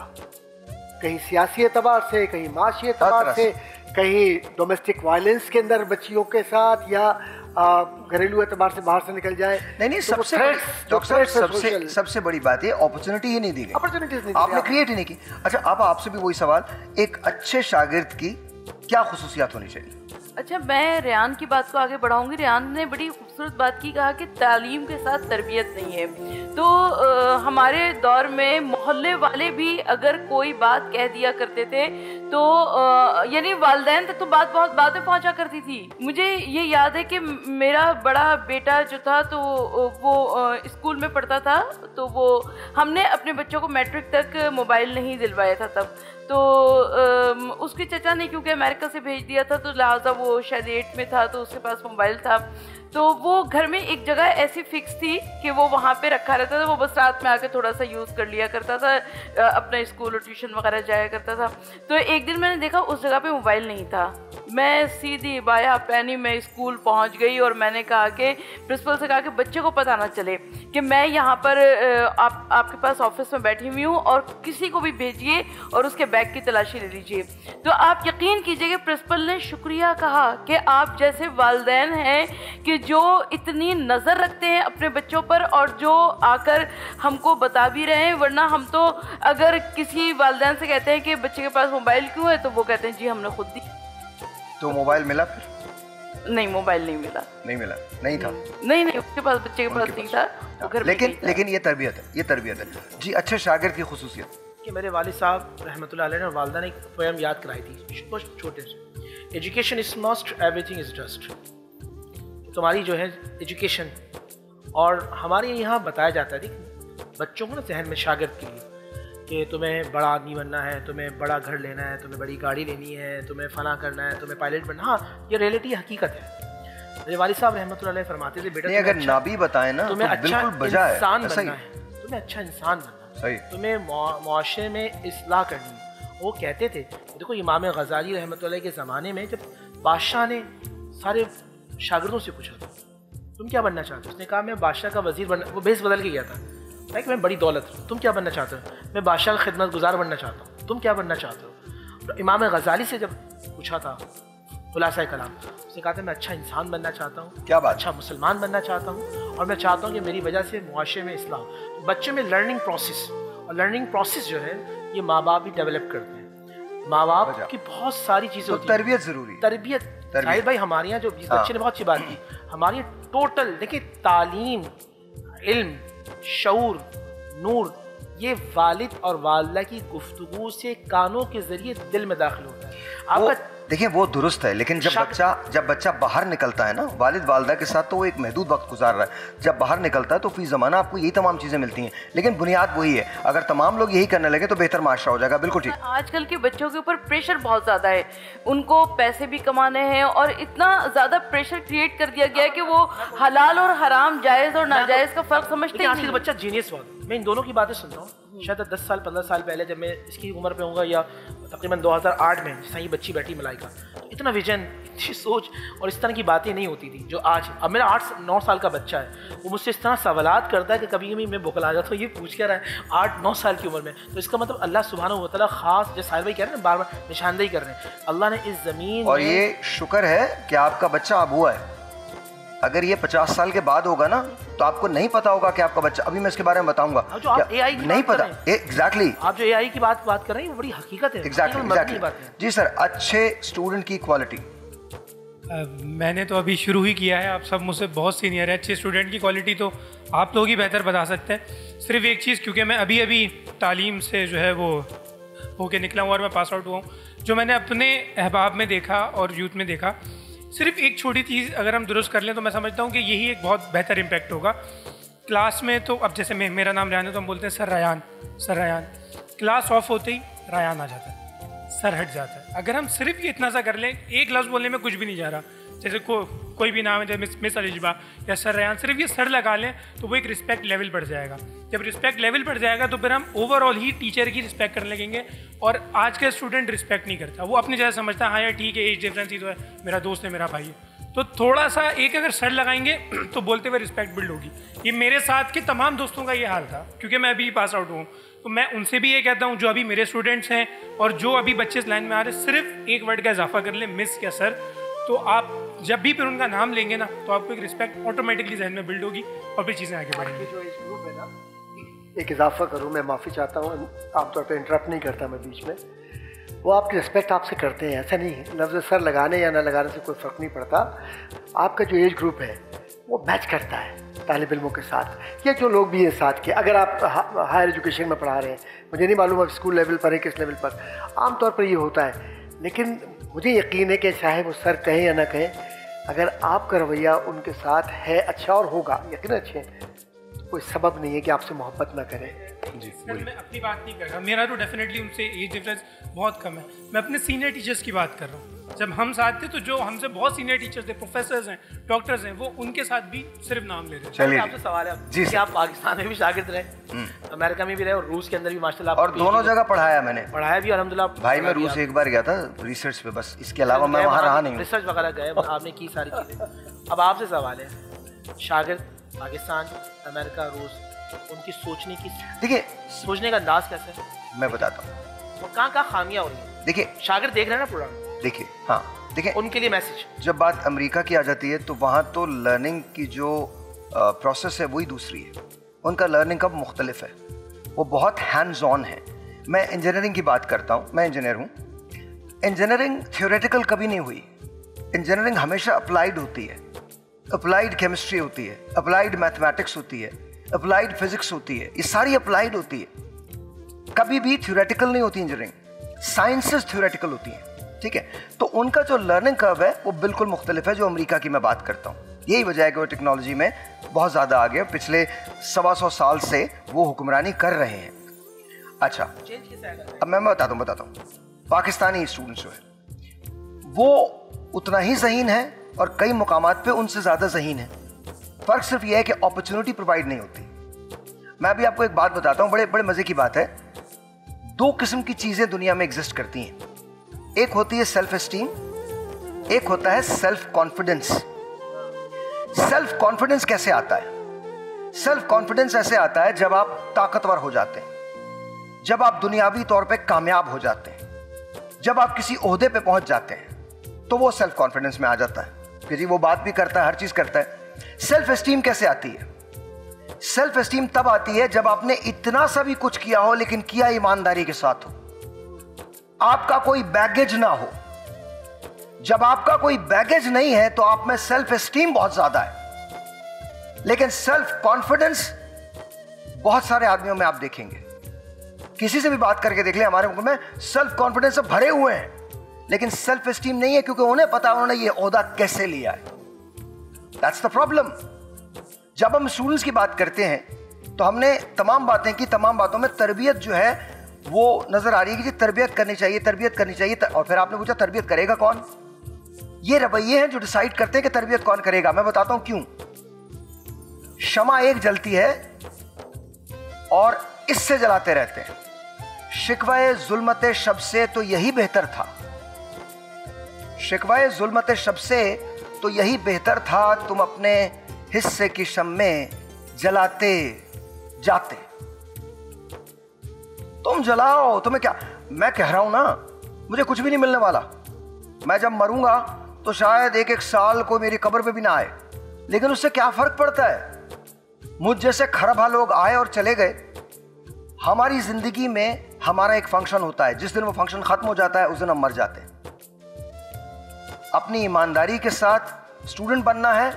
कहीं सियासी एतबार से, कहीं माशी एतबार से, कहीं डोमेस्टिक वायलेंस के अंदर बच्चियों के साथ, या घरेलू एतबार से बाहर से निकल जाए। नहीं, सबसे बड़ी बात है अपॉर्चुनिटी ही नहीं दी गई, अपॉर्चुनिटीज नहीं आपने क्रिएट ही नहीं की। अच्छा, अब आपसे भी वही सवाल, एक अच्छे शागिर्द की क्या खुसूसियात होनी चाहिए? अच्छा, मैं रेहान की बात को आगे बढ़ाऊंगी। रेहान ने बड़ी खूबसूरत बात की, कहा कि तालीम के साथ तरबियत नहीं है। तो हमारे दौर में मोहल्ले वाले भी अगर कोई बात कह दिया करते थे तो यानी वालिदैन तक तो बहुत बातें पहुंचा करती थी। मुझे ये याद है कि मेरा बड़ा बेटा जो था तो वो स्कूल में पढ़ता था, तो वो हमने अपने बच्चों को मैट्रिक तक मोबाइल नहीं दिलवाया था तब, तो उसके चचा ने क्योंकि अमेरिका से भेज दिया था, तो लिहाजा वो शायद 8 में था, तो उसके पास मोबाइल था, तो वो घर में एक जगह ऐसी फिक्स थी कि वो वहाँ पे रखा रहता था, वो बस रात में आके थोड़ा सा यूज़ कर लिया करता था, अपना स्कूल और ट्यूशन वगैरह जाया करता था। तो एक दिन मैंने देखा उस जगह पे मोबाइल नहीं था, मैं सीधी बाया पैनी में स्कूल पहुँच गई और मैंने कहा कि प्रिंसिपल से कहा कि बच्चे को पता ना चले कि मैं यहाँ पर आपके पास ऑफिस में बैठी हुई हूँ, और किसी को भी भेजिए और उसके बैग की तलाशी ले लीजिए। तो आप यकीन कीजिए कि प्रिंसिपल ने शुक्रिया कहा कि आप जैसे वालिदैन हैं कि जो इतनी नज़र रखते हैं अपने बच्चों पर और जो आकर हमको बता भी रहे हैं, वरना हम तो अगर किसी वालिदैन से कहते हैं कि बच्चे के पास मोबाइल क्यों है, तो वो कहते हैं जी हमने खुद दी। तो मोबाइल मिला फिर? नहीं, मोबाइल नहीं मिला। नहीं था। नहीं, उसके पास, बच्चे के पास नहीं था, वो घर में लेकिन ये तरबियत है जी। अच्छे शागिर्द की खुसूसियत कि मेरे वालिद साहब रहमतुल्लाह अलैह ने वालिदा ने एक पोएम याद कराई थी बहुत छोटे से, education is not everything is just. तुम्हारी जो है एजुकेशन, और हमारे यहाँ बताया जाता है बच्चों को ना जहन में शागिर्द के लिए कि तुम्हें बड़ा आदमी बनना है, तुम्हें बड़ा घर लेना है, तुम्हें बड़ी गाड़ी लेनी है, तुम्हें फना करना है, तुम्हें पायलट बनना। हाँ, ये रियलिटी हकीकत है। मेरे वालिद साहब रहमतुल्लाह अलैह फरमाते थे, बेटा अगर ना भी बताए ना तुम्हें तो अच्छा इंसान बनना है, तुम्हें अच्छा इंसान बनना है, तुम्हें मुआशरे में इस्लाह करनी है। वो कहते थे, देखो इमाम गज़ाली रहमतुल्लाह के ज़माने में जब बादशाह ने सारे शागिर्दों से पूछा था तुम क्या बनना चाहते हो, उसने कहा मैं बादशाह का वज़ीर बनना, वो भेस बदल के गया था, मैं कि मैं बड़ी दौलत, तुम क्या बनना चाहते हो, मैं बादशाह का खिदमत गुजार बनना चाहता हूँ, तुम क्या बनना चाहते हो। तो इमाम गज़ाली से जब पूछा था खुलासा कलाम, उसने कहा था मैं अच्छा इंसान बनना चाहता हूँ, क्या बात, अच्छा मुसलमान बनना चाहता हूँ, और मैं चाहता हूँ कि मेरी वजह से मुआशरे में इस्लाह। तो बच्चे में लर्निंग प्रोसेस, और लर्निंग प्रोसेस जो है ये माँ बाप भी डेवलप करते हैं। माँ बाप की बहुत सारी चीज़ें होती हैं, तरबियत ज़रूरी, तरबियत। शाहिद भाई हमारे यहाँ जो इस बच्चे ने बहुत अच्छी बात की, हमारी टोटल देखिए तालीम, इल्म, शऊर, नूर, ये वालिद और वालिदा की गुफ्तगू से कानों के जरिए दिल में दाखिल होता है। आपका देखिए वो दुरुस्त है, लेकिन जब बच्चा बाहर निकलता है ना वालिद वालदा के साथ, तो वो एक महदूद वक्त गुजार रहा है। जब बाहर निकलता है तो फी ज़माना आपको यही तमाम चीज़ें मिलती हैं, लेकिन बुनियाद वही है। अगर तमाम लोग यही करने लगे तो बेहतर माशरा हो जाएगा। बिल्कुल ठीक। आजकल के बच्चों के ऊपर प्रेशर बहुत ज़्यादा है, उनको पैसे भी कमाने हैं और इतना ज़्यादा प्रेशर क्रिएट कर दिया गया है कि वो हलाल और हराम, जायज़ और नाजायज़ का फ़र्क समझते हैं। आज का बच्चा जीनियस हुआ। मैं इन दोनों की बातें सुनता हूँ। शायद 10 साल 15 साल पहले जब मैं इसकी उम्र पे होऊंगा, या तकरीबन 2008 में जैसा ये बच्ची बैठी मलाइका, तो इतना विजन, इतनी सोच और इस तरह की बातें नहीं होती थी जो आज। अब मेरा 8-9 साल का बच्चा है, वो मुझसे इस तरह सवालात करता है कि कभी कभी मैं बौखला जाता हूँ, ये पूछ क्या रहा है 8-9 साल की उम्र में। तो इसका मतलब अल्लाह सुब्हानहू व तआला खास, जैसे साहिर भाई कह रहे हैं बार बार निशानदेही कर रहे हैं, अल्लाह ने इस ज़मीन और ये शुक्र है कि आपका बच्चा अब हुआ है। अगर ये 50 साल के बाद होगा ना तो आपको नहीं पता होगा कि आपका बच्चा, अभी मैं इसके बारे में बताऊंगा, जो आप AI की नहीं पता। एग्जैक्टली आप जो AI की बात कर रहे हैं वो बड़ी हकीकत है। एग्जैक्टली जी सर। अच्छे स्टूडेंट की क्वालिटी, मैंने तो अभी शुरू ही किया है, आप सब मुझसे बहुत सीनियर है। अच्छे स्टूडेंट की क्वालिटी तो आप लोग ही बेहतर बता सकते हैं। सिर्फ एक चीज़, क्योंकि मैं अभी तालीम से जो है वो होके निकला हूँ और मैं पास आउट हुआ हूँ, जो मैंने अपने अहबाब में देखा और यूथ में देखा, सिर्फ एक छोटी चीज़ अगर हम दुरुस्त कर लें तो मैं समझता हूँ कि यही एक बहुत बेहतर इम्पैक्ट होगा। क्लास में तो अब जैसे मेरा नाम रायान है तो हम बोलते हैं सर रायान। क्लास ऑफ होते ही रायान आ जाता है, सर हट जाता है। अगर हम सिर्फ ये इतना सा कर लें, एक लफ्ज़ बोलने में कुछ भी नहीं जा रहा, जैसे कोई भी नाम है जैसे मिस अलिशबा या सर रायान, सिर्फ ये सर लगा लें तो वो एक रिस्पेक्ट लेवल बढ़ जाएगा। जब रिस्पेक्ट लेवल बढ़ जाएगा तो फिर हम ओवरऑल ही टीचर की रिस्पेक्ट करने लगेंगे। और आज का स्टूडेंट रिस्पेक्ट नहीं करता, वो अपनी जगह समझता है हाँ यार ठीक है, एज डिफरेंस ही तो है, मेरा दोस्त है, मेरा भाई है। तो थोड़ा सा एक अगर सर लगाएंगे तो बोलते हुए रिस्पेक्ट बिल्ड होगी। ये मेरे साथ के तमाम दोस्तों का ये हाल था, क्योंकि मैं अभी पास आउट हूँ, तो मैं उनसे भी ये कहता हूँ जो अभी मेरे स्टूडेंट्स हैं और जो अभी बच्चे इस लाइन में आ रहे हैं, सिर्फ एक वर्ड का इजाफा कर लें, मिस या सर, तो आप जब भी फिर उनका नाम लेंगे ना तो आपको एक रिस्पेक्ट ऑटोमेटिकली जहन में बिल्ड होगी और फिर चीज़ें आगे बढ़ेंगी। जो इस ग्रुप है ना, एक इजाफा करूँ, मैं माफ़ी चाहता हूँ, आमतौर पर इंटरप्ट नहीं करता मैं बीच में। वो आपकी रिस्पेक्ट आपसे करते हैं, ऐसा नहीं है, लफ्ज़ सर लगाने या ना लगाने से कोई फ़र्क नहीं पड़ता। आपका जो एज ग्रुप है वो मैच करता है तालिब इल्मों के साथ, या जो लोग भी हैं साथ के। अगर आप हायर एजुकेशन में पढ़ा रहे हैं, मुझे नहीं मालूम आप स्कूल लेवल पर है किस लेवल पर, आमतौर पर ये होता है, लेकिन मुझे यकीन है कि चाहे वो सर कहें या ना कहें, अगर आपका रवैया उनके साथ है अच्छा और होगा यकीन अच्छे, कोई सबब नहीं है कि आपसे मोहब्बत ना करें। जी मैं अपनी बात नहीं कर रहा, मेरा तो डेफिनेटली उनसे एज डिफरेंस बहुत कम है। मैं अपने सीनियर टीचर्स की बात कर रहा हूँ। जब हम साथ थे तो जो हमसे बहुत सीनियर टीचर्स थे, प्रोफेसर्स हैं, डॉक्टर्स हैं, वो उनके साथ भी सिर्फ नाम ले रहे थे। चलिए आपसे सवाल है जी, कि आप पाकिस्तान में भी शागिर्द रहे, अमेरिका में भी रहे और रूस के अंदर भी माशाल्लाह, और दोनों जगह पढ़ाया मैंने, पढ़ाया भी अल्हम्दुलिल्लाह। भाई मैं रूस एक बार गया था रिसर्च पे, बस इसके अलावा मैं वहाँ रहा नहीं। रिसर्च वगैरह गए, आपने की सारी चीज़ें। अब आपसे सवाल है, शागिर्द पाकिस्तान, अमेरिका, रूस, उनकी सोचने की, देखिए सोचने का अंदाज कैसे है, मैं बताता हूँ। और कहाँ खामियां हो रही हैं। देखिए शागिर्द देख रहे हैं ना प्रोग्राम, देखिए हाँ देखिए, उनके लिए मैसेज। जब बात अमेरिका की आ जाती है तो वहाँ तो लर्निंग की जो प्रोसेस है वही दूसरी है, उनका लर्निंग कब मुख्तलिफ है, वो बहुत हैंड्स ऑन है। मैं इंजीनियरिंग की बात करता हूँ, मैं इंजीनियर हूँ। इंजीनियरिंग थ्योरेटिकल कभी नहीं हुई, इंजीनियरिंग हमेशा अप्लाइड होती है। अप्लाइड केमिस्ट्री होती है, अप्लाइड मैथमेटिक्स होती है, अप्लाइड फिजिक्स होती है, ये सारी अप्लाइड होती है, कभी भी थ्योरेटिकल नहीं होती इंजीनियरिंग। साइंसेस थ्योरेटिकल होती हैं, ठीक है। तो उनका जो लर्निंग कर्व है वो बिल्कुल मुख्तलिफ है जो अमेरिका की मैं बात करता हूँ। यही वजह है कि वो टेक्नोलॉजी में बहुत ज़्यादा आगे, पिछले 125 साल से वो हुक्मरानी कर रहे हैं। अच्छा, अब मैं बताता हूँ पाकिस्तानी स्टूडेंट्स जो है वो उतना ही ज़हीन है और कई मुकामात पे उनसे ज़्यादा ज़हीन है। फ़र्क सिर्फ ये है कि अपॉर्चुनिटी प्रोवाइड नहीं होती। मैं अभी आपको एक बात बताता हूँ, बड़े मज़े की बात है। 2 किस्म की चीज़ें दुनिया में एग्जिस्ट करती हैं, एक होती है सेल्फ एस्टीम, एक होता है सेल्फ कॉन्फिडेंस। सेल्फ कॉन्फिडेंस कैसे आता है? सेल्फ कॉन्फिडेंस ऐसे आता है जब आप ताकतवर हो जाते हैं, जब आप दुनियावी तौर पे कामयाब हो जाते हैं, जब आप किसी ओहदे पे पहुंच जाते हैं, तो वो सेल्फ कॉन्फिडेंस में आ जाता है कि जी वो बात भी करता है, हर चीज करता है। सेल्फ एस्टीम कैसे आती है? सेल्फ एस्टीम तब आती है जब आपने इतना सा भी कुछ किया हो लेकिन किया ईमानदारी के साथ हो, आपका कोई बैगेज ना हो। जब आपका कोई बैगेज नहीं है तो आप में सेल्फ एस्टीम बहुत ज्यादा है, लेकिन सेल्फ कॉन्फिडेंस बहुत सारे आदमियों में आप देखेंगे। किसी से भी बात करके देख ले, हमारे मुल्क में सेल्फ कॉन्फिडेंस से भरे हुए हैं, लेकिन सेल्फ एस्टीम नहीं है, क्योंकि उन्हें पता उन्होंने ये ओहदा कैसे लिया है। That's the problem. जब हम स्टूडेंट्स की बात करते हैं तो हमने तमाम बातें की, तमाम बातों में तरबियत जो है वो नजर आ रही है कि तरबियत करनी चाहिए, तरबियत करनी चाहिए। और फिर आपने पूछा तरबियत करेगा कौन? ये रवैये हैं जो डिसाइड करते हैं कि तरबियत कौन करेगा। मैं बताता हूं क्यों। शमा एक जलती है और इससे जलाते रहते हैं। शिकवाए जुल्मत शब से तो यही बेहतर था, शिकवाए जुल्मत शब से तो यही बेहतर था, तुम अपने हिस्से की शम्मे जलाते जाते। तुम जलाओ, तुम्हें क्या, मैं कह रहा हूं ना, मुझे कुछ भी नहीं मिलने वाला। मैं जब मरूंगा तो शायद एक साल को मेरी कब्र पे भी ना आए, लेकिन उससे क्या फर्क पड़ता है। मुझ जैसे खरबा लोग आए और चले गए। हमारी जिंदगी में हमारा एक फंक्शन होता है, जिस दिन वो फंक्शन खत्म हो जाता है उस दिन हम मर जाते हैं। अपनी ईमानदारी के साथ स्टूडेंट बनना है,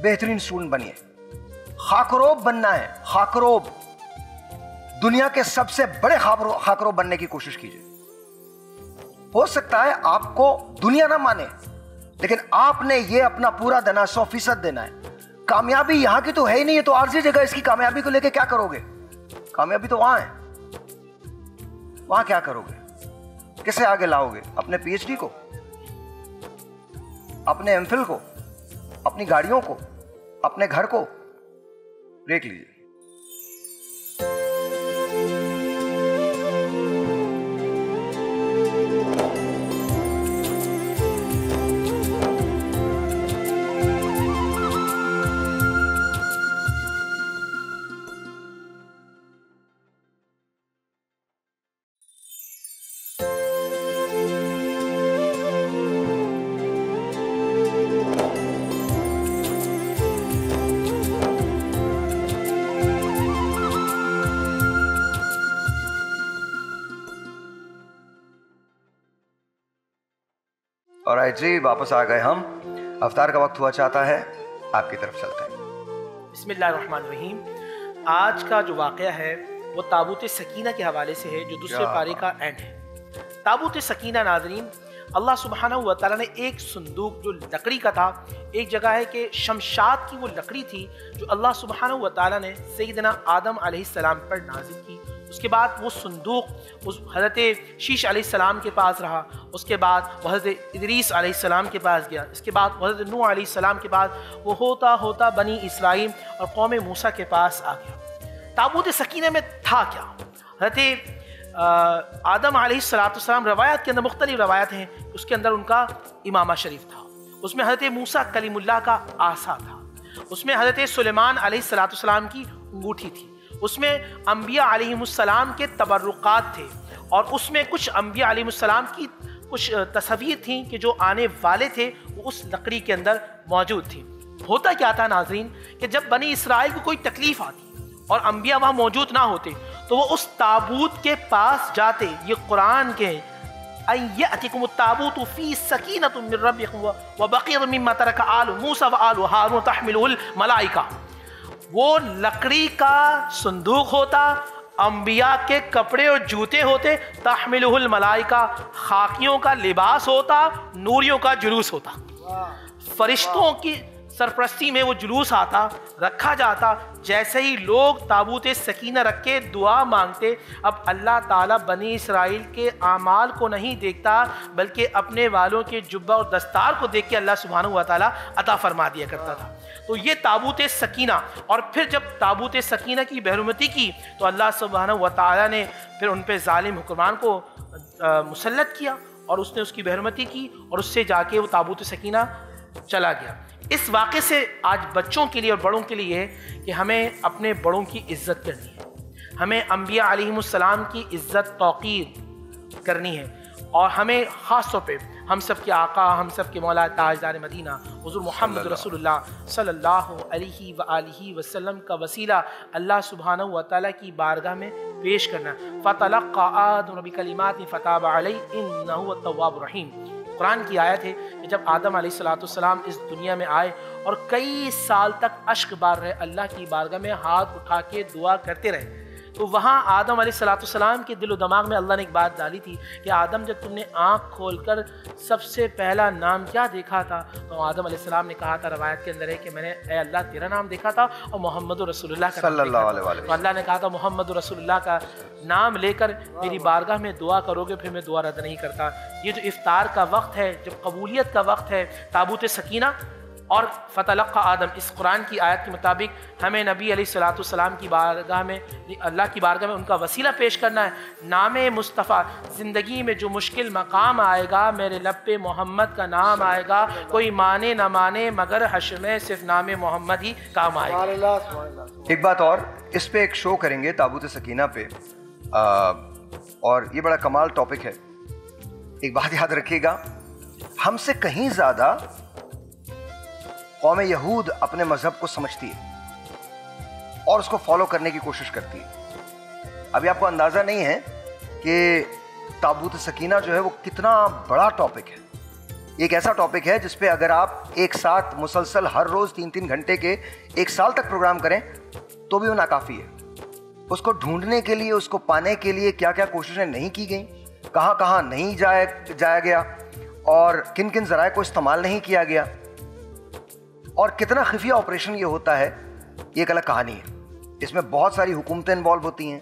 बेहतरीन स्टूडेंट बनिए। खाकरोब बनना है, खाकरोब, दुनिया के सबसे बड़े खाकरोब बनने की कोशिश कीजिए। हो सकता है आपको दुनिया ना माने, लेकिन आपने ये अपना पूरा देना, 100% देना है। कामयाबी यहां की तो है ही नहीं, है तो आरजी जगह। इसकी कामयाबी को लेके क्या करोगे? कामयाबी तो वहां है, वहां क्या करोगे? किसे आगे लाओगे? अपने पीएचडी को, अपने एमफिल को, अपनी गाड़ियों को, अपने घर को? देख लीजिए। और जी वापस आ गए हम। अफ्तार का वक्त हुआ चाहता है, आपकी तरफ चलते हैं। बिस्मिल्लाहिर्रहमानिर्रहीम। आज का जो वाक़या है वो ताबूत सकीना के हवाले से है, जो दूसरे पारे का एंड है। ताबूत सकीना नाज़रीन, अल्लाह सुब्हानहू व तआला ने एक संदूक जो लकड़ी का था, एक जगह है कि शमशाद की वो लकड़ी थी जो अल्लाह सुब्हानहू व तआला ने सैयदना आदम अलैहिस्सलाम पर नाजिल की। उसके बाद वो संदूक उस हज़रत शीश अलैहिस्सलाम के पास रहा, उसके बाद वो हज़रत इदरीस अलैहिस्सलाम के पास गया, इसके बाद वो हज़रत नूह अलैहिस्सलाम के पास, वो होता होता बनी इसराइल और कौम मूसा के पास आ गया। ताबूत सकीना में था क्या? हज़रत आदम अलैहिस्सलाम, रवायत के अंदर मुख्तलिफ रवायत हैं, उसके अंदर उनका इमामा शरीफ था, उसमें हज़रत मूसा कलीमुल्लाह का आसा था, उसमें हज़रत सुलेमान अलैहिस्सलाम की अंगूठी थी, उसमें अम्बिया अलैहिमुस्सलाम के तबर्रुकात थे, और उसमें कुछ अम्बिया अलैहिमुस्सलाम की कुछ तस्वीर थी कि जो आने वाले थे वो उस लकड़ी के अंदर मौजूद थी। होता क्या था नाज़रीन कि जब बनी इसराइल को कोई तकलीफ आती और अम्बिया वहाँ मौजूद ना होते तो वो उस ताबूत के पास जाते। ये कुरान के अय्यतिकुमुत्ताबूतु फी सकीनतुम मिर रब्बिकुम व बक़ियतुम मिम्मा तरक आलु मूसा व आलु हारून तहमिलुहुल मलाइका। वो लकड़ी का संदूक होता, अंबिया के कपड़े और जूते होते, तहमिलुहुल मलाइका, खाकियों का लिबास होता, नूरियों का जुलूस होता, फरिश्तों की सरपरस्ती में वो जुलूस आता, रखा जाता। जैसे ही लोग ताबूत सकीना रख के दुआ मांगते, अब अल्लाह ताला बनी इसराइल के आमाल को नहीं देखता बल्कि अपने वालों के जुब्बा और दस्तार को देख के अल्लाह सुब्हानहू व तआला अता फरमा दिया करता था। तो ये ताबूत सकीना, और फिर जब ताबूत सकीना की बेरुमती की तो अल्लाह सुब्हानहू व तआला ने फिर उन पर ज़ालिम हुक्मरान को मुसल्लत किया और उसने उसकी बेरुमती की और उससे जाके वो ताबूत सकीना चला गया। इस वाक़े से आज बच्चों के लिए और बड़ों के लिए कि हमें अपने बड़ों की इज़्ज़त करनी है, हमें अम्बिया अलैहिमुस्सलाम की इज़्ज़त तौक़ीर करनी है, और हमें ख़ास तौर पे हम सब के आका, हम सब के मौला ताजदार मदीना हुज़ूर मोहम्मद रसूलुल्लाह सल्लल्लाहु अलैहि व आलिहि वसल्लम का वसीला अल्लाह सुब्हानहू व तआला की बारगाह में पेश करना। फ़तलक़्क़ा आदम बिकलिमातिन फ़ताब अलैहि इन्नहु हुवत-तव्वाबुर रहीम। कुरान की आयत है कि जब आदम अलैहिस्सलाम इस दुनिया में आए और कई साल तक अश्क बार रहे, अल्लाह की बारगाह में हाथ उठा के दुआ करते रहे, तो वहाँ आदम अलैहिस्सलाम के दिलो दिमाग में अल्लाह ने एक बात डाली थी कि आदम जब तुमने आँख खोलकर सबसे पहला नाम क्या देखा था, तो आदम अलैहिस्सलाम ने कहा था, रवायत के अंदर है कि मैंने ए अल्लाह तेरा नाम देखा था और मोहम्मद रसूलुल्लाह का नाम देखा था। तो अल्लाह ने कहा था मोहम्मद रसूलुल्लाह का नाम लेकर मेरी बारगाह में दुआ करोगे फिर मैं दुआ रद्द नहीं करता। ये जो इफ्तार का वक्त है, जब कबूलियत का वक्त है, ताबूत सकीना और फ़तलक़्क़ा आदम, इस कुरान की आयत के मुताबिक हमें नबी अलैहिस्सलाम की बारगाह में, अल्लाह की बारगाह में उनका वसीला पेश करना है। नाम मुस्तफ़ा, ज़िंदगी में जो मुश्किल मकाम आएगा, मेरे लब पे मोहम्मद का नाम आएगा, कोई माने न माने मगर हश्र में सिर्फ नाम मोहम्मद ही काम आएगा। एक बात और, इस पे एक शो करेंगे ताबूत सकीना पे, और ये बड़ा कमाल टॉपिक है। एक बात याद रखिएगा, हमसे कहीं ज़्यादा कौम यहूद अपने मजहब को समझती है और उसको फॉलो करने की कोशिश करती है। अभी आपको अंदाज़ा नहीं है कि ताबूत सकीना जो है वो कितना बड़ा टॉपिक है। एक ऐसा टॉपिक है जिस पे अगर आप एक साथ मुसलसल हर रोज़ 3-3 घंटे के 1 साल तक प्रोग्राम करें तो भी वो नाकाफ़ी है। उसको ढूंढने के लिए, उसको पाने के लिए क्या क्या कोशिशें नहीं की गई, कहाँ कहाँ नहीं जाया गया और किन किन ज़राए को इस्तेमाल नहीं किया गया, और कितना खुफिया ऑपरेशन ये होता है, ये एक अलग कहानी है। इसमें बहुत सारी हुकूमतें इन्वॉल्व होती हैं,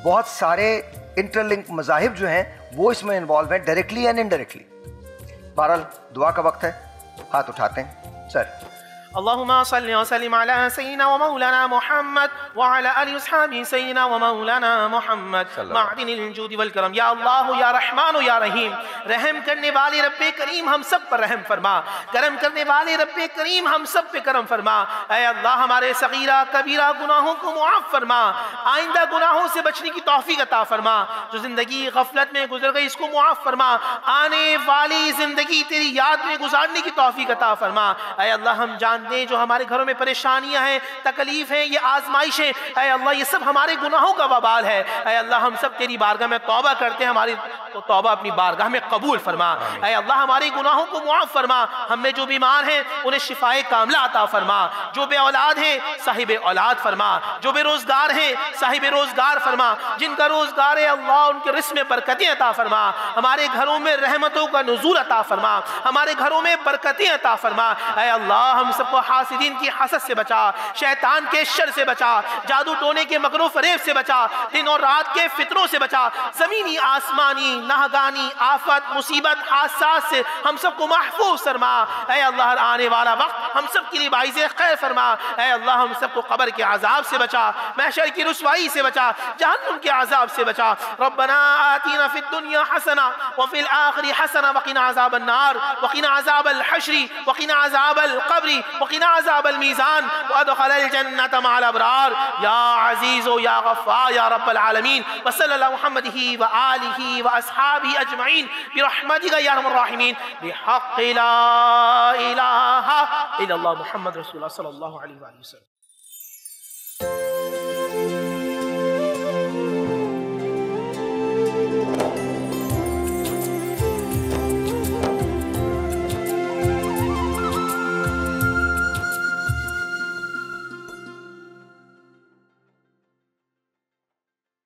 बहुत सारे इंटरलिंक मज़ाहिब जो हैं वो इसमें इन्वॉल्व हैं, डायरेक्टली एंड इनडायरेक्टली। बहरहाल दुआ का वक्त है, हाथ उठाते हैं सर। अल्लाहुम्मा सल्लि व सल्लिम अला सय्यिदिना व मौलाना मुहम्मद व अला आलि वसहबि सय्यिदिना व मौलाना मुहम्मद मादिनिल जूदि वल करम। या अल्लाह या रहमान या रहीम, रहम करने वाले रब्बे करीम हम सब पर रहम फरमा, करम करने वाले रब्बे करीम हम सब पे करम फरमा। ऐ अल्लाह हमारे सगीरा कबीरा गुनाहों को मुआफ़ फरमा, आइंदा गुनाहों से बचने की तौफीक अता फरमा। जो जिंदगी गफलत में गुजर गई इसको मुआफ़ फरमा, आने वाली जिंदगी तेरी याद में गुजारने की तौफीक अता फरमा। ऐ अल्लाह हम जानते हैं जो हमारे घरों में परेशानियां हैं, तकलीफ हैं, ये आजमाइशें, ऐ अल्लाह ये सब हमारे गुनाहों का वबाल है। ऐ अल्लाह हम सब तेरी बारगाह में तौबा करते हैं, हमारी तो तौबा अपनी बारगाह में कबूल फरमा। ऐ अल्लाह हमारे गुनाहों को मुआफ़ फरमा, हमने जो बीमार हैं उन्हें शिफाए कामला अता फरमा, जो बे औलाद हैं साहिब औलाद फरमा, जो बेरोजगार हैं साहिब रोजगार फरमा, जिनका रोजगार है अल्लाह उनके रिस्क में बरकतें अता फरमा, हमारे घरों में रहमतों का नुज़ूल अता फरमा, हमारे घरों में बरकतें अता फरमा। ऐ अल्लाह हम सबको हासिदीन की हसद से बचा, शैतान के शर से बचा, जादू टोने के मकरो फरेब से बचा, दिन और रात के फितरों से बचा, जमीनी आसमानी नाहगानी आफत मुसीबत हादसात से हम सबको महफूज फरमा। ऐ अल्लाह आने वाला वक्त हम सब के लिए बाइज़ खैर फरमा। ऐ अल्लाह हम सबको कब्र के अजाब से बचा, महशर की रुसवाई से बचा, जहन्नुम के अजाब से बचा। रब्बना आतीना फिद दुनिया हसना व फिल आखिरी हसना वक़िना अज़ाबन नार वक़िना अज़ाबल हश्री वक़िना अज़ाबल क़ब्री वक़िना अज़ाबल मीज़ान वअदखिल जन्नत मअल अबरार या अज़ीज़ या गफ़्फ़ार या रब्बल आलमीन। व सल्लल्लाहु मुहम्मदिही व आलिही व अस्हाबिही अजमईन बिरहमतिका या अरहमर राहिमीन बिहक़्क़ि ला इलाहा इल्लल्लाह मुहम्मद रसूलुल्लाह सल्लल्लाहु अलैहि वसल्लम।